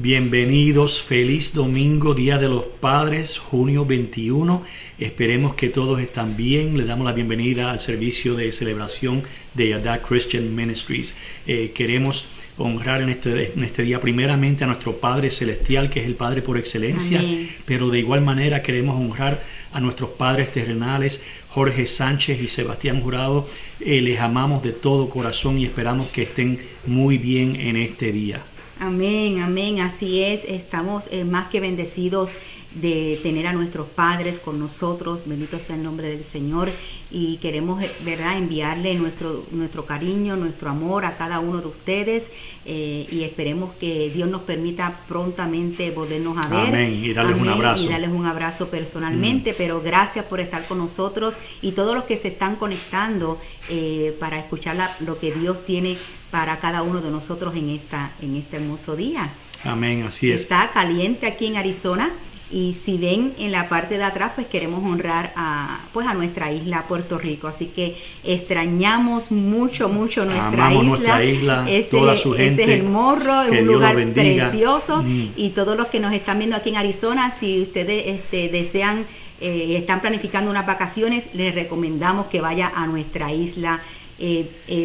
Bienvenidos, feliz domingo, Día de los Padres, junio 21. Esperemos que todos están bien. Le damos la bienvenida al servicio de celebración de Yadah Christian Ministries. Queremos honrar en este día primeramente a nuestro Padre Celestial, que es el Padre por excelencia. Amén. Pero de igual manera queremos honrar a nuestros padres terrenales, Jorge Sánchez y Sebastián Jurado. Les amamos de todo corazón y esperamos que estén muy bien en este día. Amén, amén, así es. Estamos más que bendecidos de tener a nuestros padres con nosotros. Bendito sea el nombre del Señor. Y queremos, ¿verdad?, enviarle nuestro cariño, nuestro amor a cada uno de ustedes. Y esperemos que Dios nos permita prontamente volvernos a ver. Amén. Y darles un abrazo. Y darles un abrazo personalmente. Pero gracias por estar con nosotros y todos los que se están conectando para escuchar lo que Dios tiene para cada uno de nosotros en este hermoso día. Amén, así es. Está caliente aquí en Arizona. Y si ven en la parte de atrás, pues queremos honrar a nuestra isla Puerto Rico. Así que extrañamos mucho Amamos nuestra isla, toda su gente. Ese es el Morro, es un lugar precioso. Y todos los que nos están viendo aquí en Arizona, si ustedes desean, están planificando unas vacaciones, les recomendamos que vaya a nuestra isla.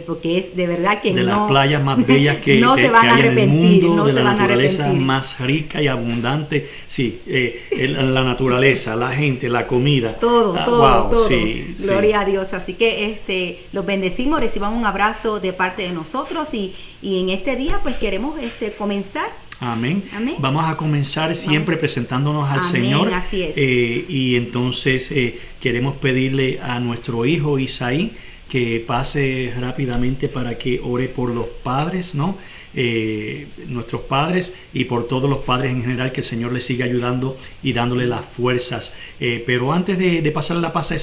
Porque es de verdad que de las playas más bellas que, no se van a arrepentir, de la naturaleza más rica y abundante. Sí, la naturaleza, la gente, la comida, todo. Sí, gloria a Dios. Así que los bendecimos, reciban un abrazo de parte de nosotros y en este día pues queremos comenzar. Amén. Vamos a comenzar siempre presentándonos al Señor. Así es. Y entonces queremos pedirle a nuestro hijo Isaí que pase rápidamente para que ore por los padres, ¿no? Nuestros padres y por todos los padres en general, que el Señor les siga ayudando y dándole las fuerzas. Pero antes de pasar la parte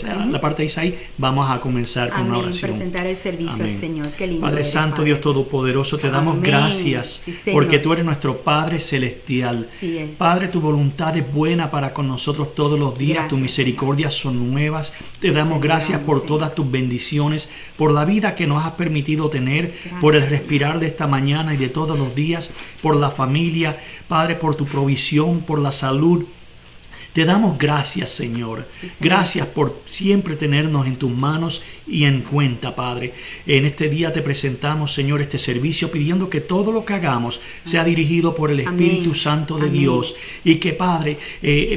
de Isaí, vamos a comenzar con una oración. Presentar el servicio al Señor. Qué lindo. Padre Santo, Padre. Dios Todopoderoso, te damos gracias porque tú eres nuestro Padre Celestial. Sí es. Padre, tu voluntad es buena para con nosotros todos los días. Gracias, tus misericordias son nuevas. Te damos gracias por todas tus bendiciones, por la vida que nos has permitido tener, por el respirar de esta mañana y de todos los días, por la familia, Padre, por tu provisión, por la salud. Te damos gracias, Señor. Gracias por siempre tenernos en tus manos y en cuenta, Padre. En este día te presentamos, Señor, este servicio pidiendo que todo lo que hagamos sea dirigido por el Espíritu Santo de Dios y que, Padre,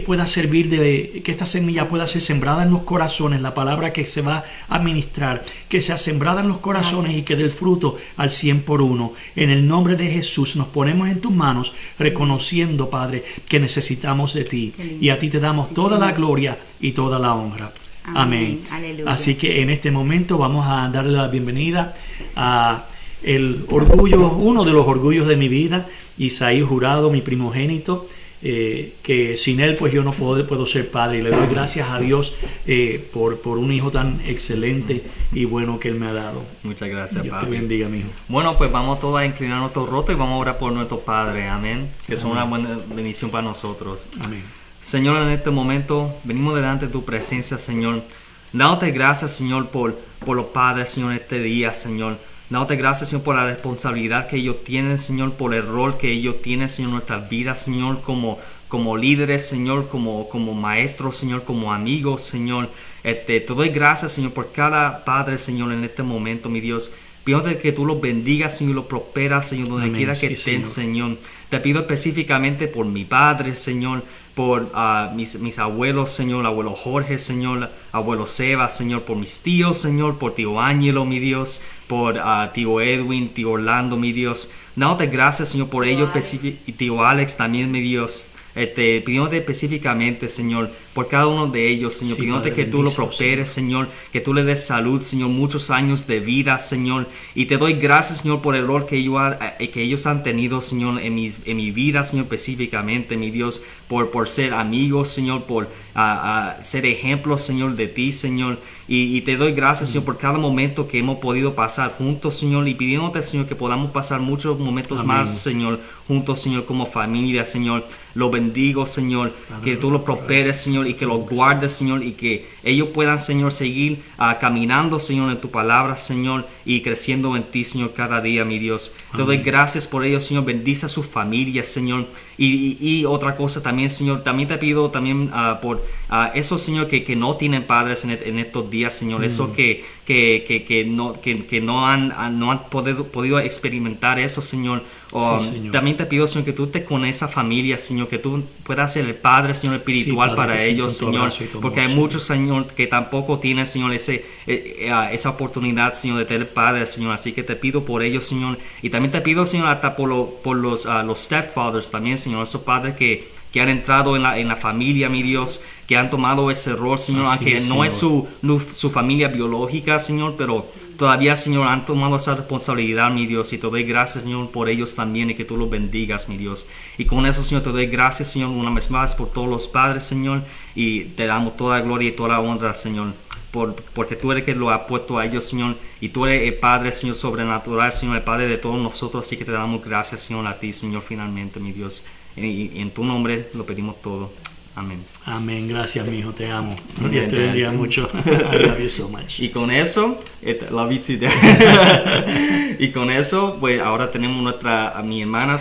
pueda servir que esta semilla pueda ser sembrada en los corazones, la palabra que se va a ministrar, que sea sembrada en los corazones y que dé el fruto al 100 por 1. En el nombre de Jesús nos ponemos en tus manos, reconociendo, Padre, que necesitamos de ti. Y a ti te damos toda la gloria y toda la honra. Amén. Aleluya. Así que en este momento vamos a darle la bienvenida a uno de los orgullos de mi vida, Isaí Jurado, mi primogénito, que sin él pues yo no puedo ser padre, y le doy gracias a Dios por un hijo tan excelente y bueno que él me ha dado. Muchas gracias, Dios papi. te bendiga, mi hijo. Bueno, pues vamos todos a inclinar nuestro rostro y vamos a orar por nuestros padres, amén, que son una buena bendición para nosotros. Amén. Señor, en este momento venimos delante de tu presencia, Señor, dándote gracias, Señor, por los padres, Señor, en este día, Señor. Dándote gracias, Señor, por la responsabilidad que ellos tienen, Señor, por el rol que ellos tienen, Señor, en nuestras vidas, Señor, como líderes, Señor, como maestros, Señor, como amigos, Señor. Te doy gracias, Señor, por cada padre, Señor, en este momento, mi Dios. Pido que tú los bendigas, Señor, y los prosperas, Señor, donde quiera que estén, Señor. Te pido específicamente por mi padre, Señor, por mis abuelos, Señor, abuelo Jorge, Señor, abuelo Seba, Señor, por mis tíos, Señor, por tío Ángelo, mi Dios, por tío Edwin, tío Orlando, mi Dios. Dándote gracias, Señor, por ellos, y tío Alex también, mi Dios. Pidiéndote específicamente, Señor, por cada uno de ellos, Señor, pidiéndote que tú lo prosperes, Señor, que tú le des salud, Señor, muchos años de vida, Señor, y te doy gracias, Señor, por el rol que ellos han tenido, Señor, en mi vida, Señor, específicamente, mi Dios, por ser amigos, Señor, por ser ejemplos, Señor, de ti, Señor, y te doy gracias, Señor, por cada momento que hemos podido pasar juntos, Señor, y pidiéndote, Señor, que podamos pasar muchos momentos más, Señor, juntos, Señor, como familia, Señor. Lo bendigo, Señor, que tú lo prosperes, Señor, Señor, y que los guardes, Señor, y que ellos puedan, Señor, seguir caminando, Señor, en tu palabra, Señor, y creciendo en ti, Señor, cada día, mi Dios. Te doy gracias por ellos, Señor. Bendice a sus familias, Señor. Y otra cosa también, Señor, también te pido también por esos, Señor, que no tienen padres en estos días, Señor, esos que no han podido experimentar eso, Señor. Señor. También te pido, Señor, que tú estés con esa familia, Señor, que tú puedas ser el Padre, Señor, espiritual, Padre, para que sí, ellos, con tu Señor, abrazo y tu porque amor, hay Señor. muchos, Señor, que tampoco tienen, Señor, esa oportunidad, Señor, de tener Padre, Señor, así que te pido por ellos, Señor, y también te pido, Señor, hasta por los stepfathers también, Señor, esos padres que han entrado en la familia, mi Dios, que han tomado ese rol, Señor, Así aunque es, no Señor. es su familia biológica, Señor, pero todavía, Señor, han tomado esa responsabilidad, mi Dios, y te doy gracias, Señor, por ellos también, y que tú los bendigas, mi Dios. Y con eso, Señor, te doy gracias, Señor, una vez más por todos los padres, Señor, y te damos toda la gloria y toda la honra, Señor, porque tú eres el que lo ha puesto a ellos, Señor, y tú eres el Padre, Señor, sobrenatural, Señor, el Padre de todos nosotros, así que te damos gracias, Señor, a ti, Señor, finalmente, mi Dios. Y en tu nombre lo pedimos todo. Amén. Amén. Gracias, mi hijo. Te amo. Amén, Dios te Dad. bendiga mucho. I love you so much. Y con eso, love you too, Dad. Y con eso, pues ahora tenemos mi hermana,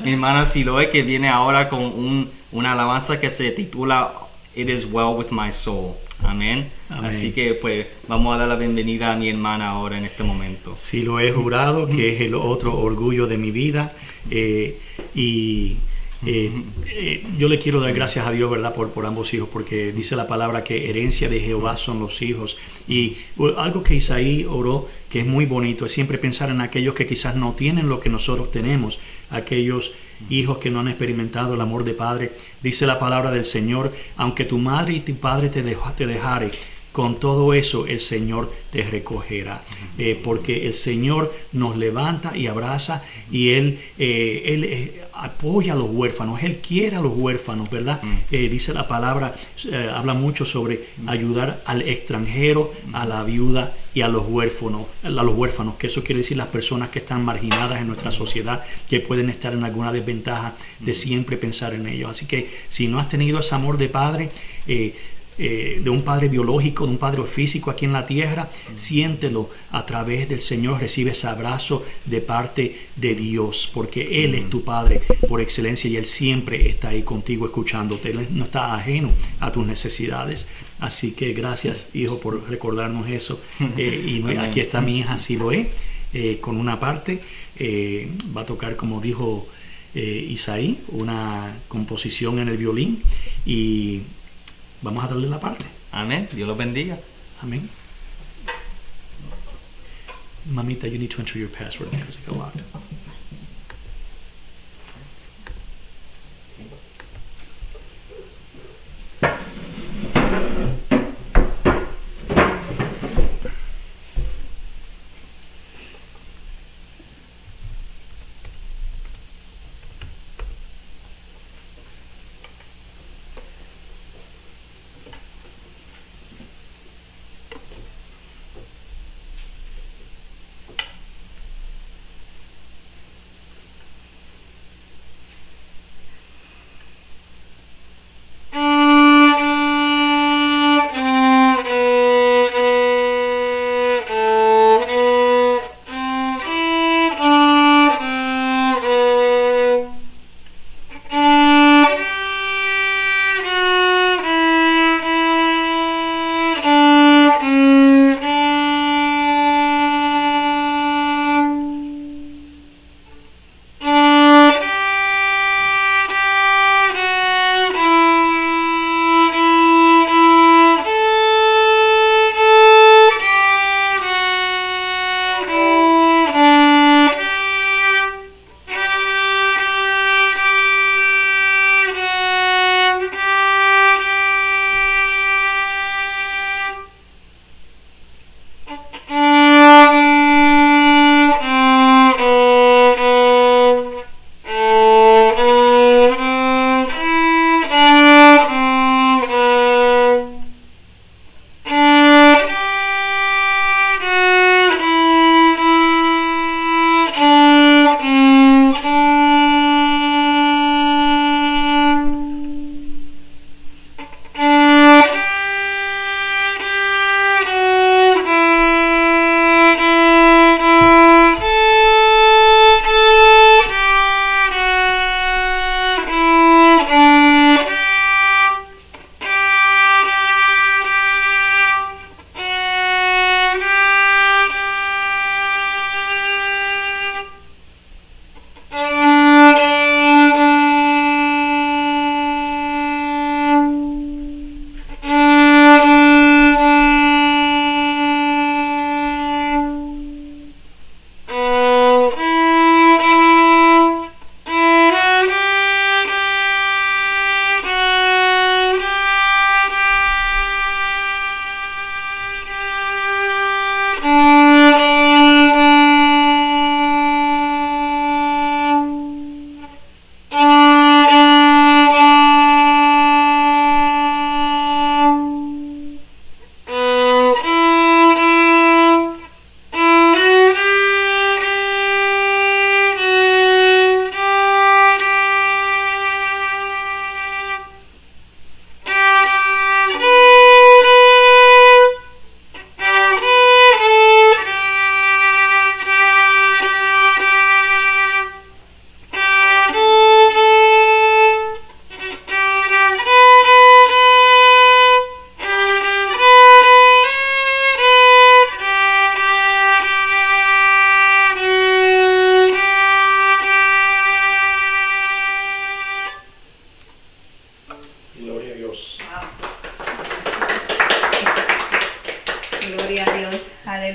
mi hermana Siloe, que viene ahora con una alabanza que se titula It is well with my soul. Amén. Amén. Así que pues vamos a dar la bienvenida a mi hermana ahora en este momento. Sí, lo he jurado, que es el otro orgullo de mi vida. Yo le quiero dar gracias a Dios, ¿verdad? Por ambos hijos, porque dice la palabra que herencia de Jehová son los hijos. Y algo que Isaí oró, que es muy bonito, es siempre pensar en aquellos que quizás no tienen lo que nosotros tenemos, aquellos hijos que no han experimentado el amor de padre. Dice la palabra del Señor, aunque tu madre y tu padre te dejare, con todo eso el Señor te recogerá, porque el Señor nos levanta y abraza, y Él apoya a los huérfanos, Él quiere a los huérfanos, ¿verdad? Dice la palabra, habla mucho sobre ayudar al extranjero, a la viuda y a los huérfanos, que eso quiere decir las personas que están marginadas en nuestra sociedad, que pueden estar en alguna desventaja, de siempre pensar en ellos. Así que si no has tenido ese amor de padre, de un padre biológico, de un padre físico aquí en la tierra, siéntelo a través del Señor, recibe ese abrazo de parte de Dios, porque Él es tu Padre por excelencia y Él siempre está ahí contigo escuchándote. Él no está ajeno a tus necesidades. Así que gracias, hijo, por recordarnos eso. Y aquí está mi hija Siloé, con una parte, va a tocar, como dijo Isaí, una composición en el violín, y vamos a darle la parte. Amén. Dios los bendiga. Amén. Mamita, you need to enter your password because it got locked.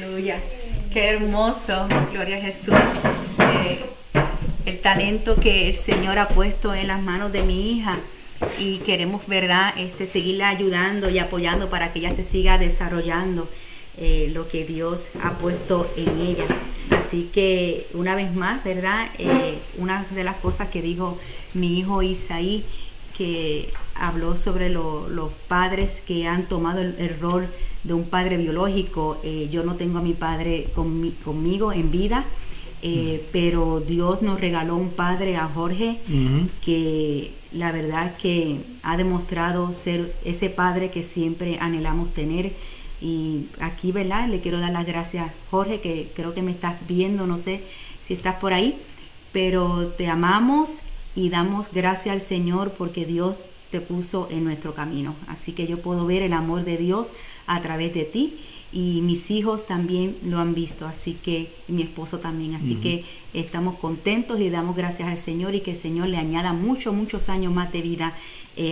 Aleluya. Qué hermoso. Gloria a Jesús. El talento que el Señor ha puesto en las manos de mi hija. Y queremos, ¿verdad?, seguirla ayudando y apoyando para que ella se siga desarrollando lo que Dios ha puesto en ella. Así que una vez más, ¿verdad?, una de las cosas que dijo mi hijo Isaí, que habló sobre los padres que han tomado el rol de un padre biológico. Yo no tengo a mi padre conmigo en vida, pero Dios nos regaló un padre, a Jorge, que la verdad es que ha demostrado ser ese padre que siempre anhelamos tener. Y aquí, ¿verdad?, le quiero dar las gracias, Jorge, que creo que me estás viendo, no sé si estás por ahí, pero te amamos y damos gracias al Señor porque Dios te puso en nuestro camino. Así que yo puedo ver el amor de Dios a través de ti, y mis hijos también lo han visto, así que, y mi esposo también. Así que estamos contentos y damos gracias al Señor, y que el Señor le añada muchos años más de vida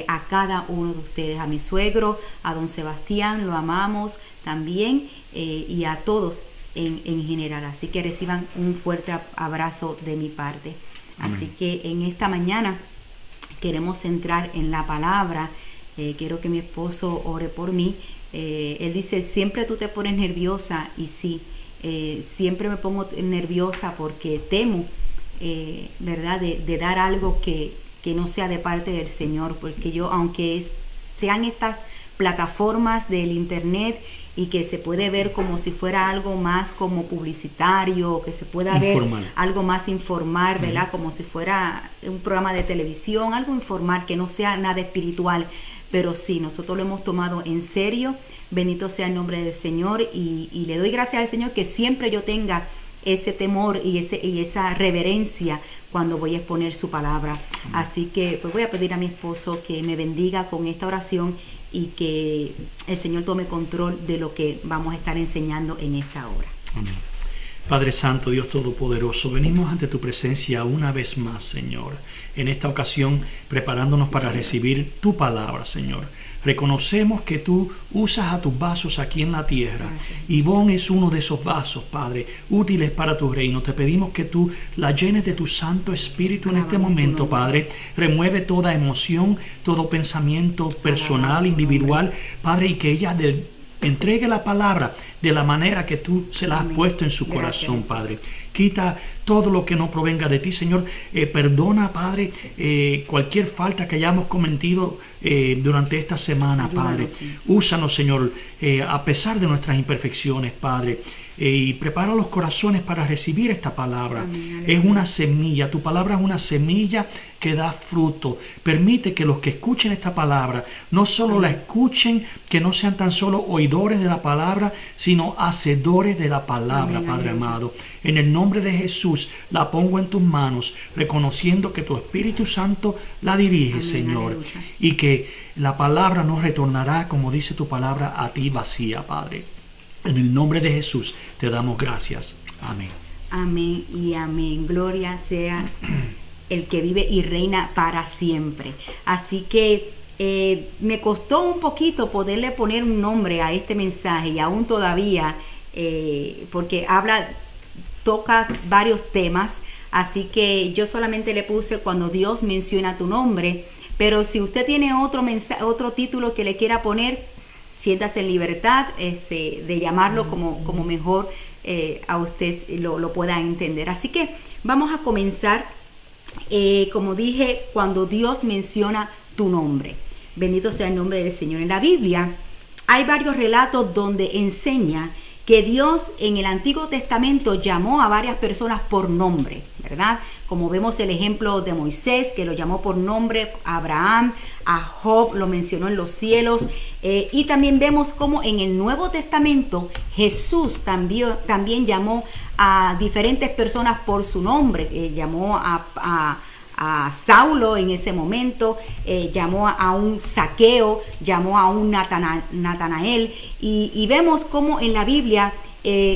a cada uno de ustedes. A mi suegro, a don Sebastián, lo amamos también, y a todos en general. Así que reciban un fuerte abrazo de mi parte. Así que en esta mañana queremos entrar en la palabra. Quiero que mi esposo ore por mí. Él dice, siempre tú te pones nerviosa, y sí, siempre me pongo nerviosa porque temo, ¿verdad?, de dar algo que no sea de parte del Señor, porque yo, aunque sean estas plataformas del internet y que se puede ver como si fuera algo más como publicitario, que se pueda informal, ver algo más informal, ¿verdad?, como si fuera un programa de televisión, algo informal, que no sea nada espiritual. Pero sí, nosotros lo hemos tomado en serio. Bendito sea el nombre del Señor, y le doy gracias al Señor que siempre yo tenga ese temor y esa reverencia cuando voy a exponer su palabra. Así que pues voy a pedir a mi esposo que me bendiga con esta oración, y que el Señor tome control de lo que vamos a estar enseñando en esta hora. Amén. Padre Santo, Dios Todopoderoso, venimos ante tu presencia una vez más, Señor. En esta ocasión, preparándonos para recibir tu palabra, Señor. Reconocemos que tú usas a tus vasos aquí en la tierra. Ivonne es uno de esos vasos, Padre, útiles para tu reino. Te pedimos que tú la llenes de tu Santo Espíritu en este momento, Padre. Remueve toda emoción, todo pensamiento personal, individual, Padre, y que ella entregue la palabra de la manera que tú se la has puesto en su corazón, Padre. Quita todo lo que no provenga de ti, Señor. Perdona, Padre, cualquier falta que hayamos cometido durante esta semana, Padre. Úsanos, Señor, a pesar de nuestras imperfecciones, Padre. Y prepara los corazones para recibir esta palabra. Es una semilla, tu palabra es una semilla que da fruto. Permite que los que escuchen esta palabra no solo la escuchen, que no sean tan solo oidores de la palabra, sino hacedores de la palabra, Padre amado. En el nombre de Jesús la pongo en tus manos, reconociendo que tu Espíritu Santo la dirige, Señor, y que la palabra no retornará, como dice tu palabra, a ti vacía, Padre. En el nombre de Jesús te damos gracias. Amén. Amén y amén. Gloria sea el que vive y reina para siempre. Así que me costó un poquito poderle poner un nombre a este mensaje, y aún todavía, porque toca varios temas. Así que yo solamente le puse cuando Dios menciona tu nombre. Pero si usted tiene otro título que le quiera poner, siéntase en libertad de llamarlo como mejor a usted lo pueda entender. Así que vamos a comenzar, como dije, cuando Dios menciona tu nombre. Bendito sea el nombre del Señor. En la Biblia hay varios relatos donde enseña que Dios en el Antiguo Testamento llamó a varias personas por nombre, ¿verdad? Como vemos el ejemplo de Moisés, que lo llamó por nombre, a Abraham, a Job lo mencionó en los cielos, y también vemos como en el Nuevo Testamento Jesús también llamó a diferentes personas por su nombre. Llamó a Saulo en ese momento, llamó a un Zaqueo, llamó a un Natanael, y vemos como en la Biblia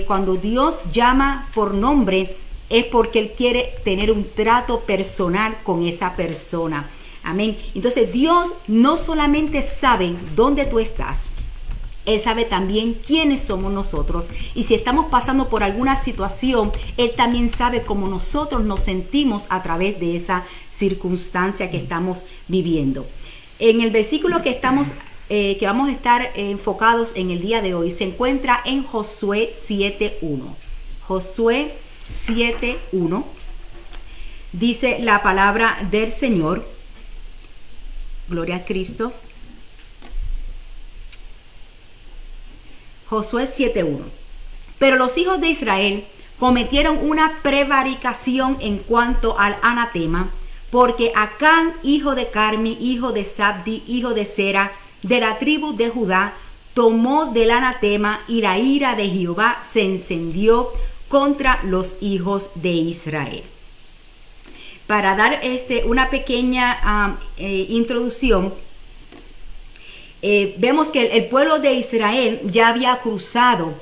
cuando Dios llama por nombre es porque Él quiere tener un trato personal con esa persona. Amén. Entonces Dios no solamente sabe dónde tú estás, Él sabe también quiénes somos nosotros. Y si estamos pasando por alguna situación, Él también sabe cómo nosotros nos sentimos a través de esa circunstancia que estamos viviendo. En el versículo que vamos a estar enfocados en el día de hoy se encuentra en Josué 7:1. Josué 7:1 dice la palabra del Señor. Gloria a Cristo. Josué 7:1. Pero los hijos de Israel cometieron una prevaricación en cuanto al anatema, porque Acán, hijo de Carmi, hijo de Sabdi, hijo de Sera, de la tribu de Judá, tomó del anatema, y la ira de Jehová se encendió contra los hijos de Israel. Para dar una pequeña introducción, vemos que el pueblo de Israel ya había cruzado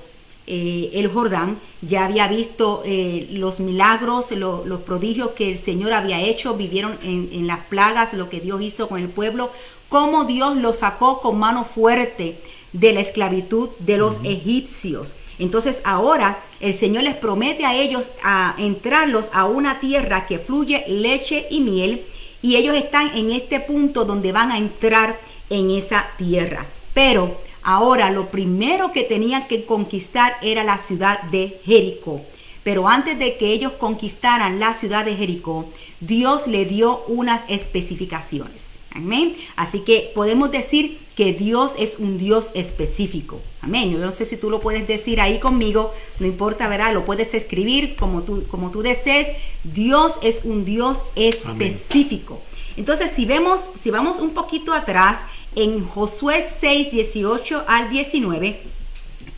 el Jordán, ya había visto los milagros, los prodigios que el Señor había hecho, vivieron en las plagas, lo que Dios hizo con el pueblo, cómo Dios los sacó con mano fuerte de la esclavitud de los egipcios. Entonces ahora el Señor les promete a ellos a entrarlos a una tierra que fluye leche y miel, y ellos están en este punto donde van a entrar en esa tierra. Pero ahora lo primero que tenían que conquistar era la ciudad de Jericó. Pero antes de que ellos conquistaran la ciudad de Jericó, Dios le dio unas especificaciones. Amén. Así que podemos decir que Dios es un Dios específico. Amén. Yo no sé si tú lo puedes decir ahí conmigo, no importa, ¿verdad? Lo puedes escribir como tú desees. Dios es un Dios específico. Amén. Entonces, si vamos un poquito atrás, en Josué 6, 18 al 19,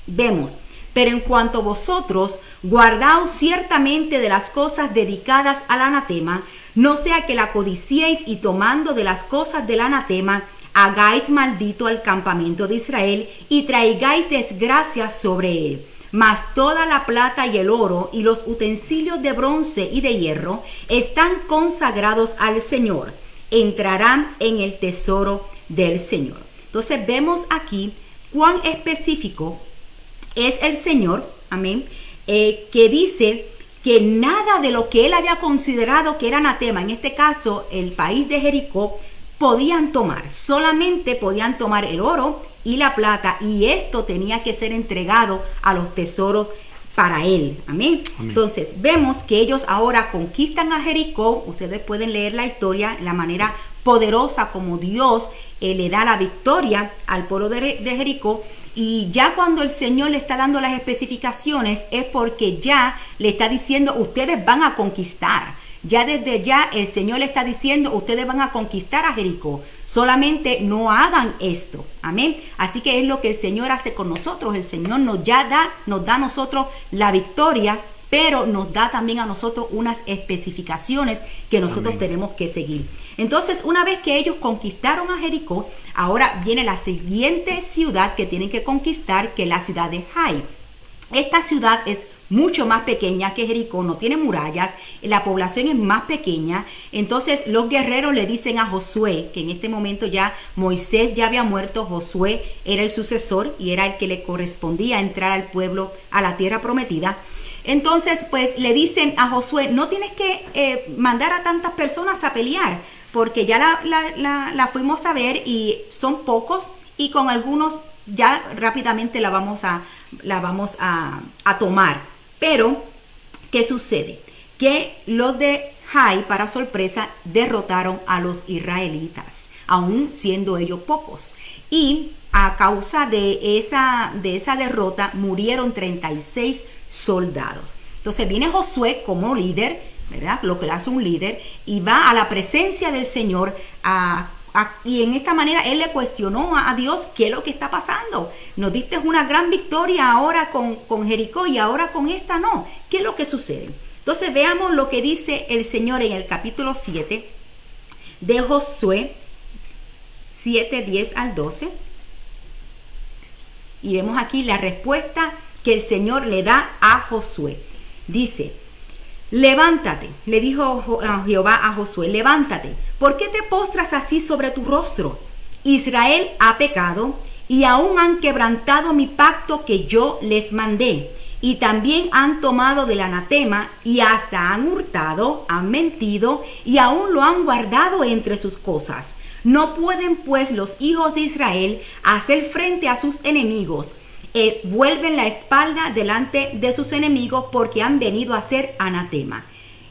vemos: pero en cuanto a vosotros, guardaos ciertamente de las cosas dedicadas al anatema, no sea que la codiciéis, y tomando de las cosas del anatema, hagáis maldito al campamento de Israel y traigáis desgracia sobre él. Mas toda la plata y el oro y los utensilios de bronce y de hierro están consagrados al Señor, entrarán en el tesoro del Señor. Entonces vemos aquí cuán específico es el Señor, amén, que dice que nada de lo que él había considerado que era anatema, en este caso el país de Jericó, podían tomar. Solamente podían tomar el oro y la plata, y esto tenía que ser entregado a los tesoros para él. Amén. Entonces vemos que ellos ahora conquistan a Jericó. Ustedes pueden leer la historia, la manera poderosa como Dios le da la victoria al pueblo de Jericó. Y ya cuando el Señor le está dando las especificaciones, es porque ya le está diciendo: ustedes van a conquistar. Ya desde ya el Señor le está diciendo: ustedes van a conquistar a Jericó. Solamente no hagan esto. Amén. Así que es lo que el Señor hace con nosotros. El Señor nos da a nosotros la victoria, pero nos da también a nosotros unas especificaciones que nosotros tenemos que seguir. Entonces, una vez que ellos conquistaron a Jericó, ahora viene la siguiente ciudad que tienen que conquistar, que es la ciudad de Jai. Esta ciudad es mucho más pequeña que Jericó, no tiene murallas, la población es más pequeña. Entonces los guerreros le dicen a Josué, que en este momento ya Moisés ya había muerto, Josué era el sucesor y era el que le correspondía entrar al pueblo a la tierra prometida. Entonces pues le dicen a Josué: no tienes que mandar a tantas personas a pelear, porque ya la fuimos a ver y son pocos, y con algunos ya rápidamente la vamos a tomar. Pero, ¿qué sucede? Que los de Jai, para sorpresa, derrotaron a los israelitas, aún siendo ellos pocos. Y a causa de esa derrota murieron 36 soldados. Entonces viene Josué como líder, ¿verdad? Lo que le hace un líder, y va a la presencia del Señor y en esta manera él le cuestionó a Dios: ¿qué es lo que está pasando? Nos diste una gran victoria ahora con Jericó, y ahora con esta no. ¿Qué es lo que sucede? Entonces veamos lo que dice el Señor en el capítulo 7 de Josué, 7, 10 al 12. Y vemos aquí la respuesta que el Señor le da a Josué. Dice: levántate, le dijo Jehová a Josué: levántate, ¿por qué te postras así sobre tu rostro? Israel ha pecado, y aún han quebrantado mi pacto que yo les mandé. Y también han tomado del anatema y hasta han hurtado, han mentido y aún lo han guardado entre sus cosas. No pueden pues los hijos de Israel hacer frente a sus enemigos. Vuelven la espalda delante de sus enemigos porque han venido a ser anatema.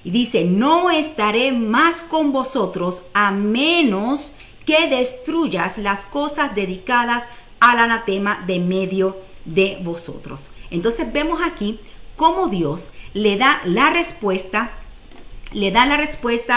Y dice, no estaré más con vosotros a menos que destruyas las cosas dedicadas al anatema de medio de vosotros. Entonces vemos aquí cómo Dios le da la respuesta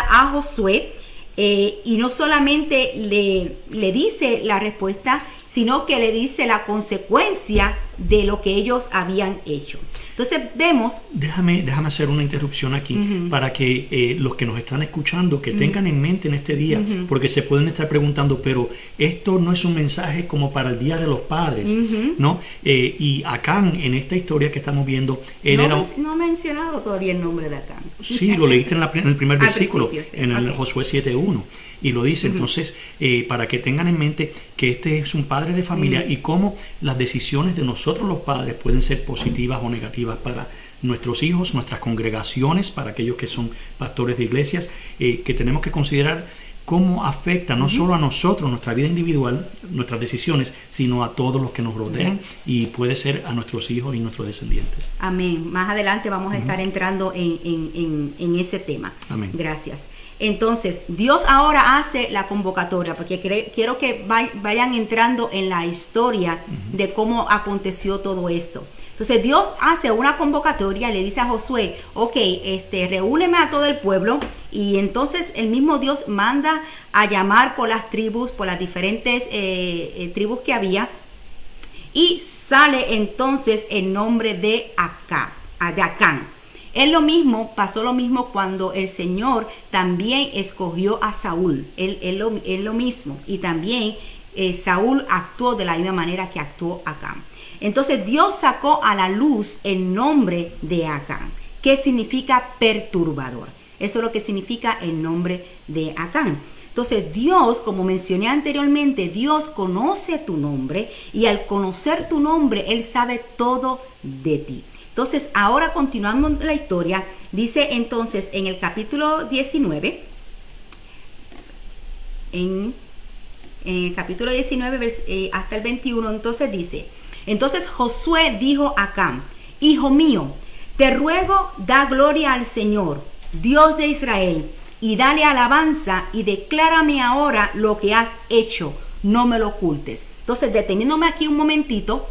a Josué, y no solamente le dice la respuesta, sino que le dice la consecuencia de lo que ellos habían hecho. Entonces vemos... Déjame hacer una interrupción aquí para que los que nos están escuchando, que tengan en mente en este día, porque se pueden estar preguntando, pero esto no es un mensaje como para el Día de los Padres, ¿no? Y Acán, en esta historia que estamos viendo, él no he mencionado todavía el nombre de Acán. Sí, lo leíste en el primer versículo, sí. en el Josué 7:1, y lo dice. Entonces, para que tengan en mente que este es un padre de familia y cómo las decisiones de nosotros los padres pueden ser positivas o negativas para nuestros hijos, nuestras congregaciones, para aquellos que son pastores de iglesias, que tenemos que considerar cómo afecta no solo a nosotros, nuestra vida individual, nuestras decisiones, sino a todos los que nos rodean y puede ser a nuestros hijos y nuestros descendientes. Amén. Más adelante vamos a estar entrando en ese tema. Amén. Gracias. Entonces, Dios ahora hace la convocatoria, porque quiero que vayan entrando en la historia de cómo aconteció todo esto. Entonces Dios hace una convocatoria, le dice a Josué, ok, reúneme a todo el pueblo, y entonces el mismo Dios manda a llamar por las tribus, por las diferentes tribus que había, y sale entonces el nombre de Acán. Pasó lo mismo cuando el Señor también escogió a Saúl, él lo mismo, y también Saúl actuó de la misma manera que actuó Acán. Entonces Dios sacó a la luz el nombre de Acán, que significa perturbador. Eso es lo que significa el nombre de Acán. Entonces Dios, como mencioné anteriormente, Dios conoce tu nombre, y al conocer tu nombre, Él sabe todo de ti. Entonces ahora continuando la historia, dice entonces en el capítulo 19, en el capítulo 19 hasta el 21, entonces dice... Entonces Josué dijo a Acán, hijo mío, te ruego, da gloria al Señor, Dios de Israel, y dale alabanza, y declárame ahora lo que has hecho, no me lo ocultes. Entonces, deteniéndome aquí un momentito,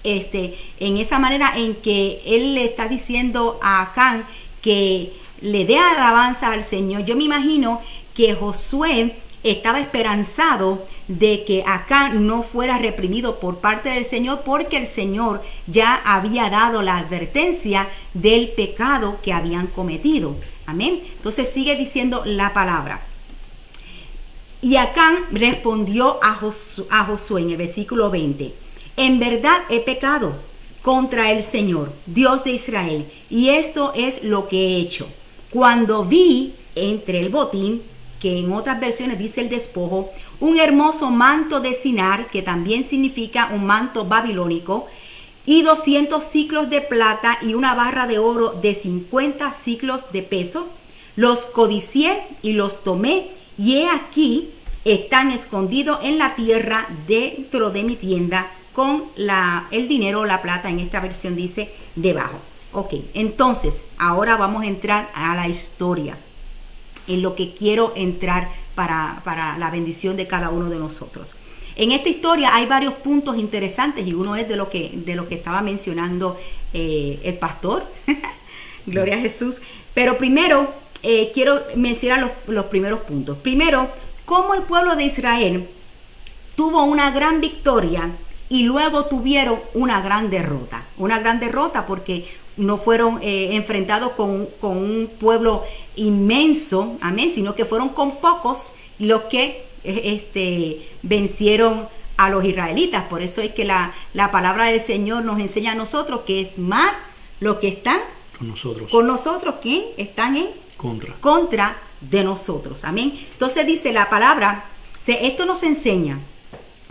en esa manera en que él le está diciendo a Acán que le dé alabanza al Señor, yo me imagino que Josué estaba esperanzado de que Acán no fuera reprimido por parte del Señor, porque el Señor ya había dado la advertencia del pecado que habían cometido. Amén. Entonces sigue diciendo la palabra. Y Acán respondió a Josué en el versículo 20: en verdad he pecado contra el Señor, Dios de Israel, y esto es lo que he hecho. Cuando vi entre el botín, que en otras versiones dice el despojo, un hermoso manto de Sinar, que también significa un manto babilónico, y 200 siclos de plata y una barra de oro de 50 siclos de peso, los codicié y los tomé, y he aquí están escondidos en la tierra dentro de mi tienda, con el dinero, la plata, en esta versión dice debajo. Ok, entonces ahora vamos a entrar a la historia, en lo que quiero entrar para la bendición de cada uno de nosotros. En esta historia hay varios puntos interesantes, y uno es de lo que estaba mencionando el pastor. Gloria a Jesús. Pero primero quiero mencionar los primeros puntos. Primero, cómo el pueblo de Israel tuvo una gran victoria y luego tuvieron una gran derrota. Una gran derrota porque no fueron enfrentados con un pueblo inmenso, amén, sino que fueron con pocos los que vencieron a los israelitas. Por eso es que la palabra del Señor nos enseña a nosotros que es más los que están con nosotros que están en contra de nosotros, amén. Entonces dice la palabra, esto nos enseña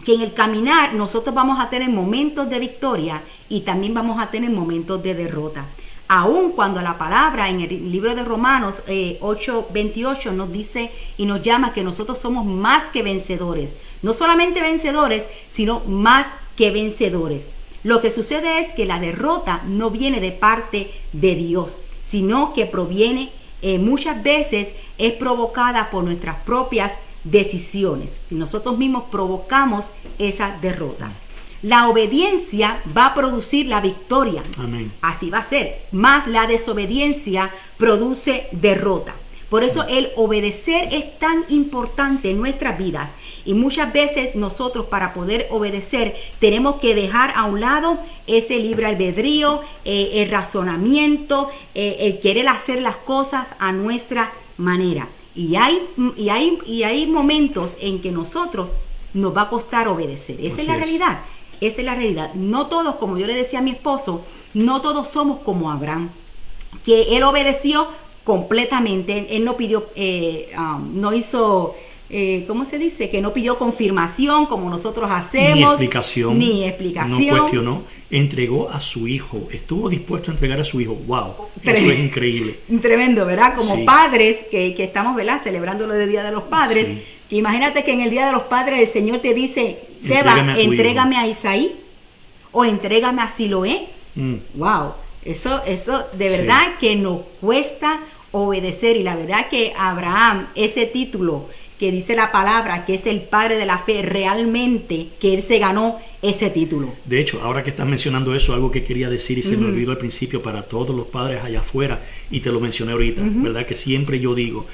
que en el caminar nosotros vamos a tener momentos de victoria y también vamos a tener momentos de derrota. Aun cuando la palabra en el libro de Romanos 8:28 nos dice y nos llama que nosotros somos más que vencedores. No solamente vencedores, sino más que vencedores. Lo que sucede es que la derrota no viene de parte de Dios, sino que proviene, muchas veces es provocada por nuestras propias decisiones. Y nosotros mismos provocamos esas derrotas. La obediencia va a producir la victoria. Amén. Así va a ser. Más la desobediencia produce derrota. Por eso el obedecer es tan importante en nuestras vidas. Y muchas veces nosotros, para poder obedecer, tenemos que dejar a un lado ese libre albedrío, el razonamiento, el querer hacer las cosas a nuestra manera. Y hay momentos en que nosotros nos va a costar obedecer. Esa es la realidad. Esa es la realidad. No todos, como yo le decía a mi esposo, no todos somos como Abraham, que él obedeció completamente. Él no pidió, no hizo, ¿cómo se dice? Que no pidió confirmación como nosotros hacemos. Ni explicación. No cuestionó. Entregó a su hijo. Estuvo dispuesto a entregar a su hijo. ¡Wow! Eso es increíble. Tremendo, ¿verdad? Como sí. Padres que estamos, ¿verdad? Celebrando lo del Día de los Padres. Sí. Que imagínate que en el Día de los Padres el Señor te dice, Seba, entrégame a Isaí o entrégame a Siloé. Wow, eso de verdad sí. Que nos cuesta obedecer. Y la verdad que Abraham, ese título que dice la palabra, que es el padre de la fe, realmente que él se ganó ese título. De hecho, ahora que estás mencionando eso, algo que quería decir y se me olvidó al principio para todos los padres allá afuera, y te lo mencioné ahorita, ¿verdad? Que siempre yo digo,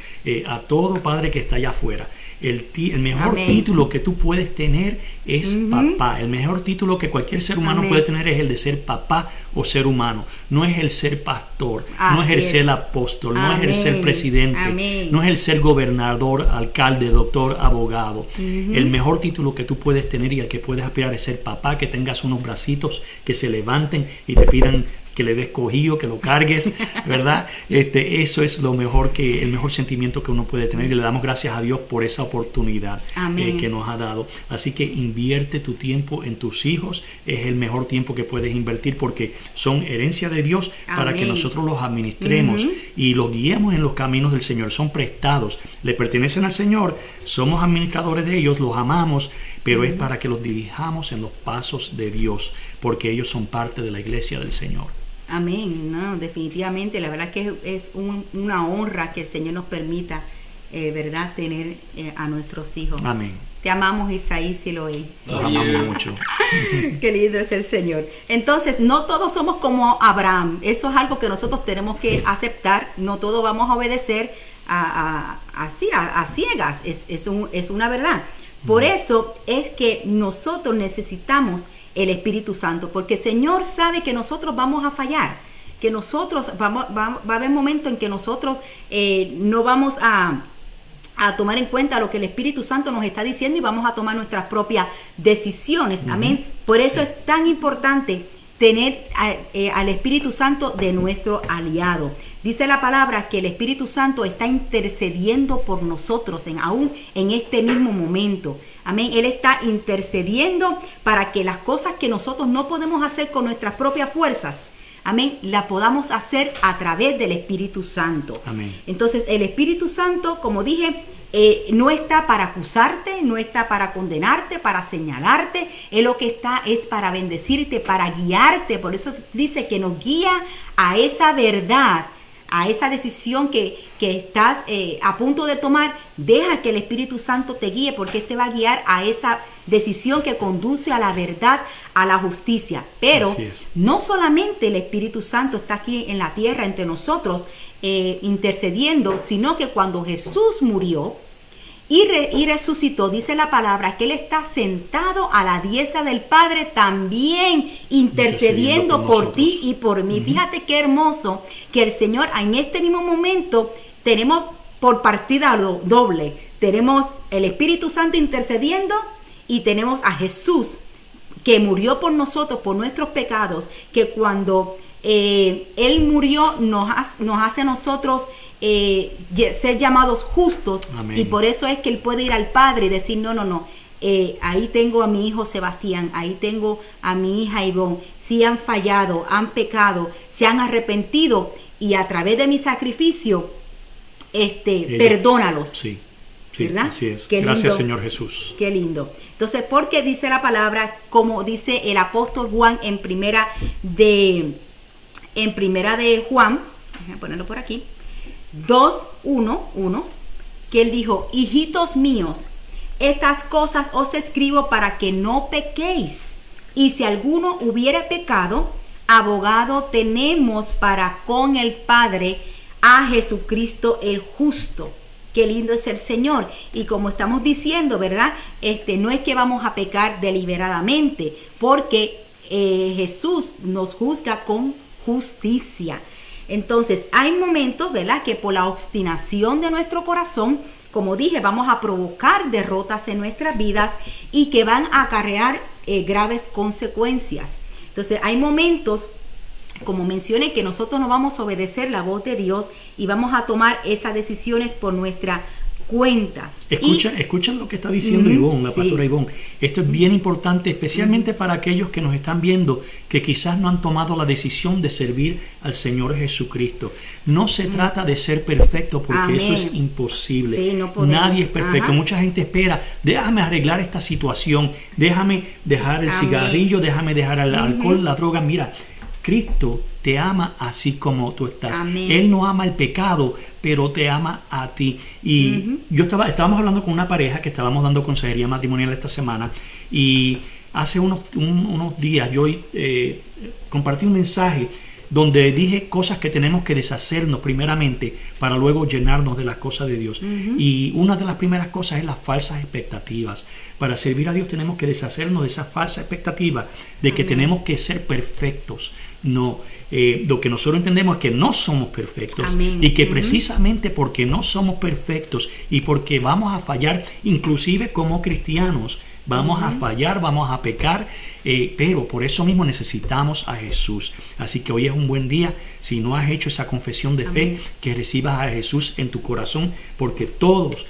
a todo padre que está allá afuera, el mejor título que tú puedes tener es papá. El mejor título que cualquier ser humano puede tener es el de ser papá o ser humano. No es el ser pastor, no es el ser apóstol, no es el ser presidente, no es el ser gobernador, alcalde, doctor, abogado. El mejor título que tú puedes tener y al que puedes aspirar es ser papá, que tengas unos bracitos que se levanten y te pidan que le des cogido, que lo cargues, ¿verdad? Eso es el mejor sentimiento que uno puede tener, y le damos gracias a Dios por esa oportunidad que nos ha dado. Así que invierte tu tiempo en tus hijos, es el mejor tiempo que puedes invertir porque son herencia de Dios para que nosotros los administremos y los guiemos en los caminos del Señor. Son prestados, le pertenecen al Señor, somos administradores de ellos, los amamos, pero es para que los dirijamos en los pasos de Dios, porque ellos son parte de la iglesia del Señor. Amén, no, definitivamente, la verdad que es una honra que el Señor nos permita, ¿verdad?, tener a nuestros hijos. Amén. Te amamos, Isaí, Siloé. Lo amamos mucho. Qué lindo es el Señor. Entonces, no todos somos como Abraham. Eso es algo que nosotros tenemos que aceptar. No todos vamos a obedecer a ciegas. Es una verdad. Por eso es que nosotros necesitamos el Espíritu Santo, porque el Señor sabe que nosotros vamos a fallar, que nosotros va a haber momentos en que nosotros no vamos a tomar en cuenta lo que el Espíritu Santo nos está diciendo y vamos a tomar nuestras propias decisiones. Amén. Por eso es tan importante tener al Espíritu Santo de nuestro aliado. Dice la palabra que el Espíritu Santo está intercediendo por nosotros aún en este mismo momento. Amén. Él está intercediendo para que las cosas que nosotros no podemos hacer con nuestras propias fuerzas, amén, la podamos hacer a través del Espíritu Santo. Amén. Entonces, el Espíritu Santo, como dije, no está para acusarte, no está para condenarte, para señalarte. Él lo que está es para bendecirte, para guiarte. Por eso dice que nos guía a esa verdad, a esa decisión que estás a punto de tomar. Deja que el Espíritu Santo te guíe, porque te va a guiar a esa decisión que conduce a la verdad, a la justicia. Pero no solamente el Espíritu Santo está aquí en la tierra entre nosotros intercediendo, sino que cuando Jesús murió y resucitó, dice la palabra que Él está sentado a la diestra del Padre, también intercediendo por ti y por mí. Fíjate qué hermoso que el Señor en este mismo momento tenemos por partida doble. Tenemos el Espíritu Santo intercediendo y tenemos a Jesús que murió por nosotros, por nuestros pecados, que cuando Él murió nos hace a nosotros ser llamados justos. Amén. Y por eso es que Él puede ir al Padre y decir, no, ahí tengo a mi hijo Sebastián, ahí tengo a mi hija Ivonne, si han fallado, han pecado, se han arrepentido y a través de mi sacrificio, perdónalos. Sí, ¿verdad? Así es. Qué Gracias, lindo. Señor Jesús. Qué lindo. Entonces, porque dice la palabra, como dice el apóstol Juan en primera de Juan, déjame ponerlo por aquí, 2:1, que él dijo: hijitos míos, estas cosas os escribo para que no pequéis. Y si alguno hubiera pecado, abogado tenemos para con el Padre, a Jesucristo el justo. Qué lindo es el Señor. Y como estamos diciendo, ¿verdad? No es que vamos a pecar deliberadamente, porque Jesús nos juzga con justicia. Entonces, hay momentos, ¿verdad?, que por la obstinación de nuestro corazón, como dije, vamos a provocar derrotas en nuestras vidas y que van a acarrear graves consecuencias. Entonces, hay momentos, como mencioné, que nosotros no vamos a obedecer la voz de Dios y vamos a tomar esas decisiones por nuestra cuenta. Escuchen lo que está diciendo Ivonne, la pastora Ivonne. Esto es bien importante, especialmente para aquellos que nos están viendo, que quizás no han tomado la decisión de servir al Señor Jesucristo. No se trata de ser perfecto, porque eso es imposible. Sí, no podemos. Nadie es perfecto. Ajá. Mucha gente espera, déjame arreglar esta situación, déjame dejar el cigarrillo, déjame dejar el alcohol, la droga. Mira, Cristo te ama así como tú estás. Amén. Él no ama el pecado, pero te ama a ti. Y estábamos hablando con una pareja que estábamos dando consejería matrimonial esta semana, y hace unos días yo compartí un mensaje donde dije cosas que tenemos que deshacernos primeramente para luego llenarnos de las cosas de Dios. Y una de las primeras cosas es las falsas expectativas. Para servir a Dios tenemos que deshacernos de esa falsa expectativa de que tenemos que ser perfectos. No, lo que nosotros entendemos es que no somos perfectos. Amén. Y que precisamente porque no somos perfectos y porque vamos a fallar, inclusive como cristianos, vamos a fallar, vamos a pecar, pero por eso mismo necesitamos a Jesús. Así que hoy es un buen día. Si no has hecho esa confesión de fe, que recibas a Jesús en tu corazón, porque todos,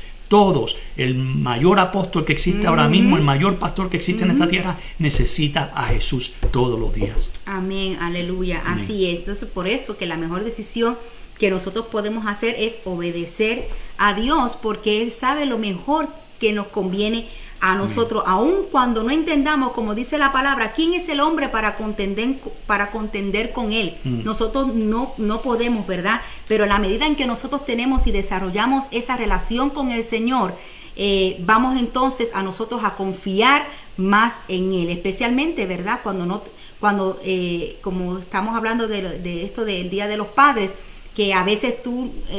el mayor apóstol que existe ahora mismo, el mayor pastor que existe en esta tierra, necesita a Jesús todos los días. Amén, aleluya. Amén. Así es. Entonces, por eso que la mejor decisión que nosotros podemos hacer es obedecer a Dios, porque Él sabe lo mejor que nos conviene a nosotros, aun cuando no entendamos, como dice la palabra, quién es el hombre para contender con él. Nosotros no podemos, ¿verdad? Pero a la medida en que nosotros tenemos y desarrollamos esa relación con el Señor, vamos entonces a nosotros a confiar más en Él, especialmente, ¿verdad? Cuando como estamos hablando de esto del Día de los Padres, que a veces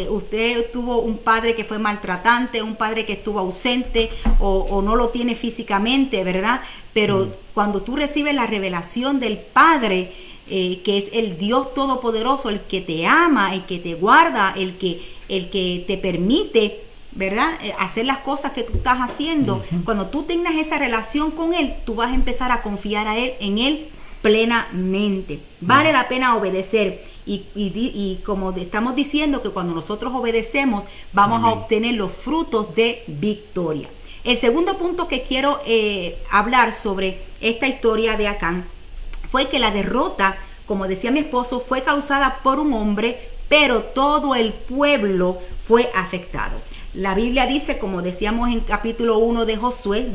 usted tuvo un padre que fue maltratante, un padre que estuvo ausente o no lo tiene físicamente, ¿verdad? Pero cuando tú recibes la revelación del Padre, que es el Dios Todopoderoso, el que te ama, el que te guarda, el que te permite, ¿verdad?, hacer las cosas que tú estás haciendo. Cuando tú tengas esa relación con Él, tú vas a empezar a confiar en Él plenamente. Vale la pena obedecer. Y como estamos diciendo, que cuando nosotros obedecemos vamos a obtener los frutos de victoria. El segundo punto que quiero hablar sobre esta historia de Acán fue que la derrota, como decía mi esposo, fue causada por un hombre, pero todo el pueblo fue afectado. La Biblia dice, como decíamos en capítulo 1 de Josué,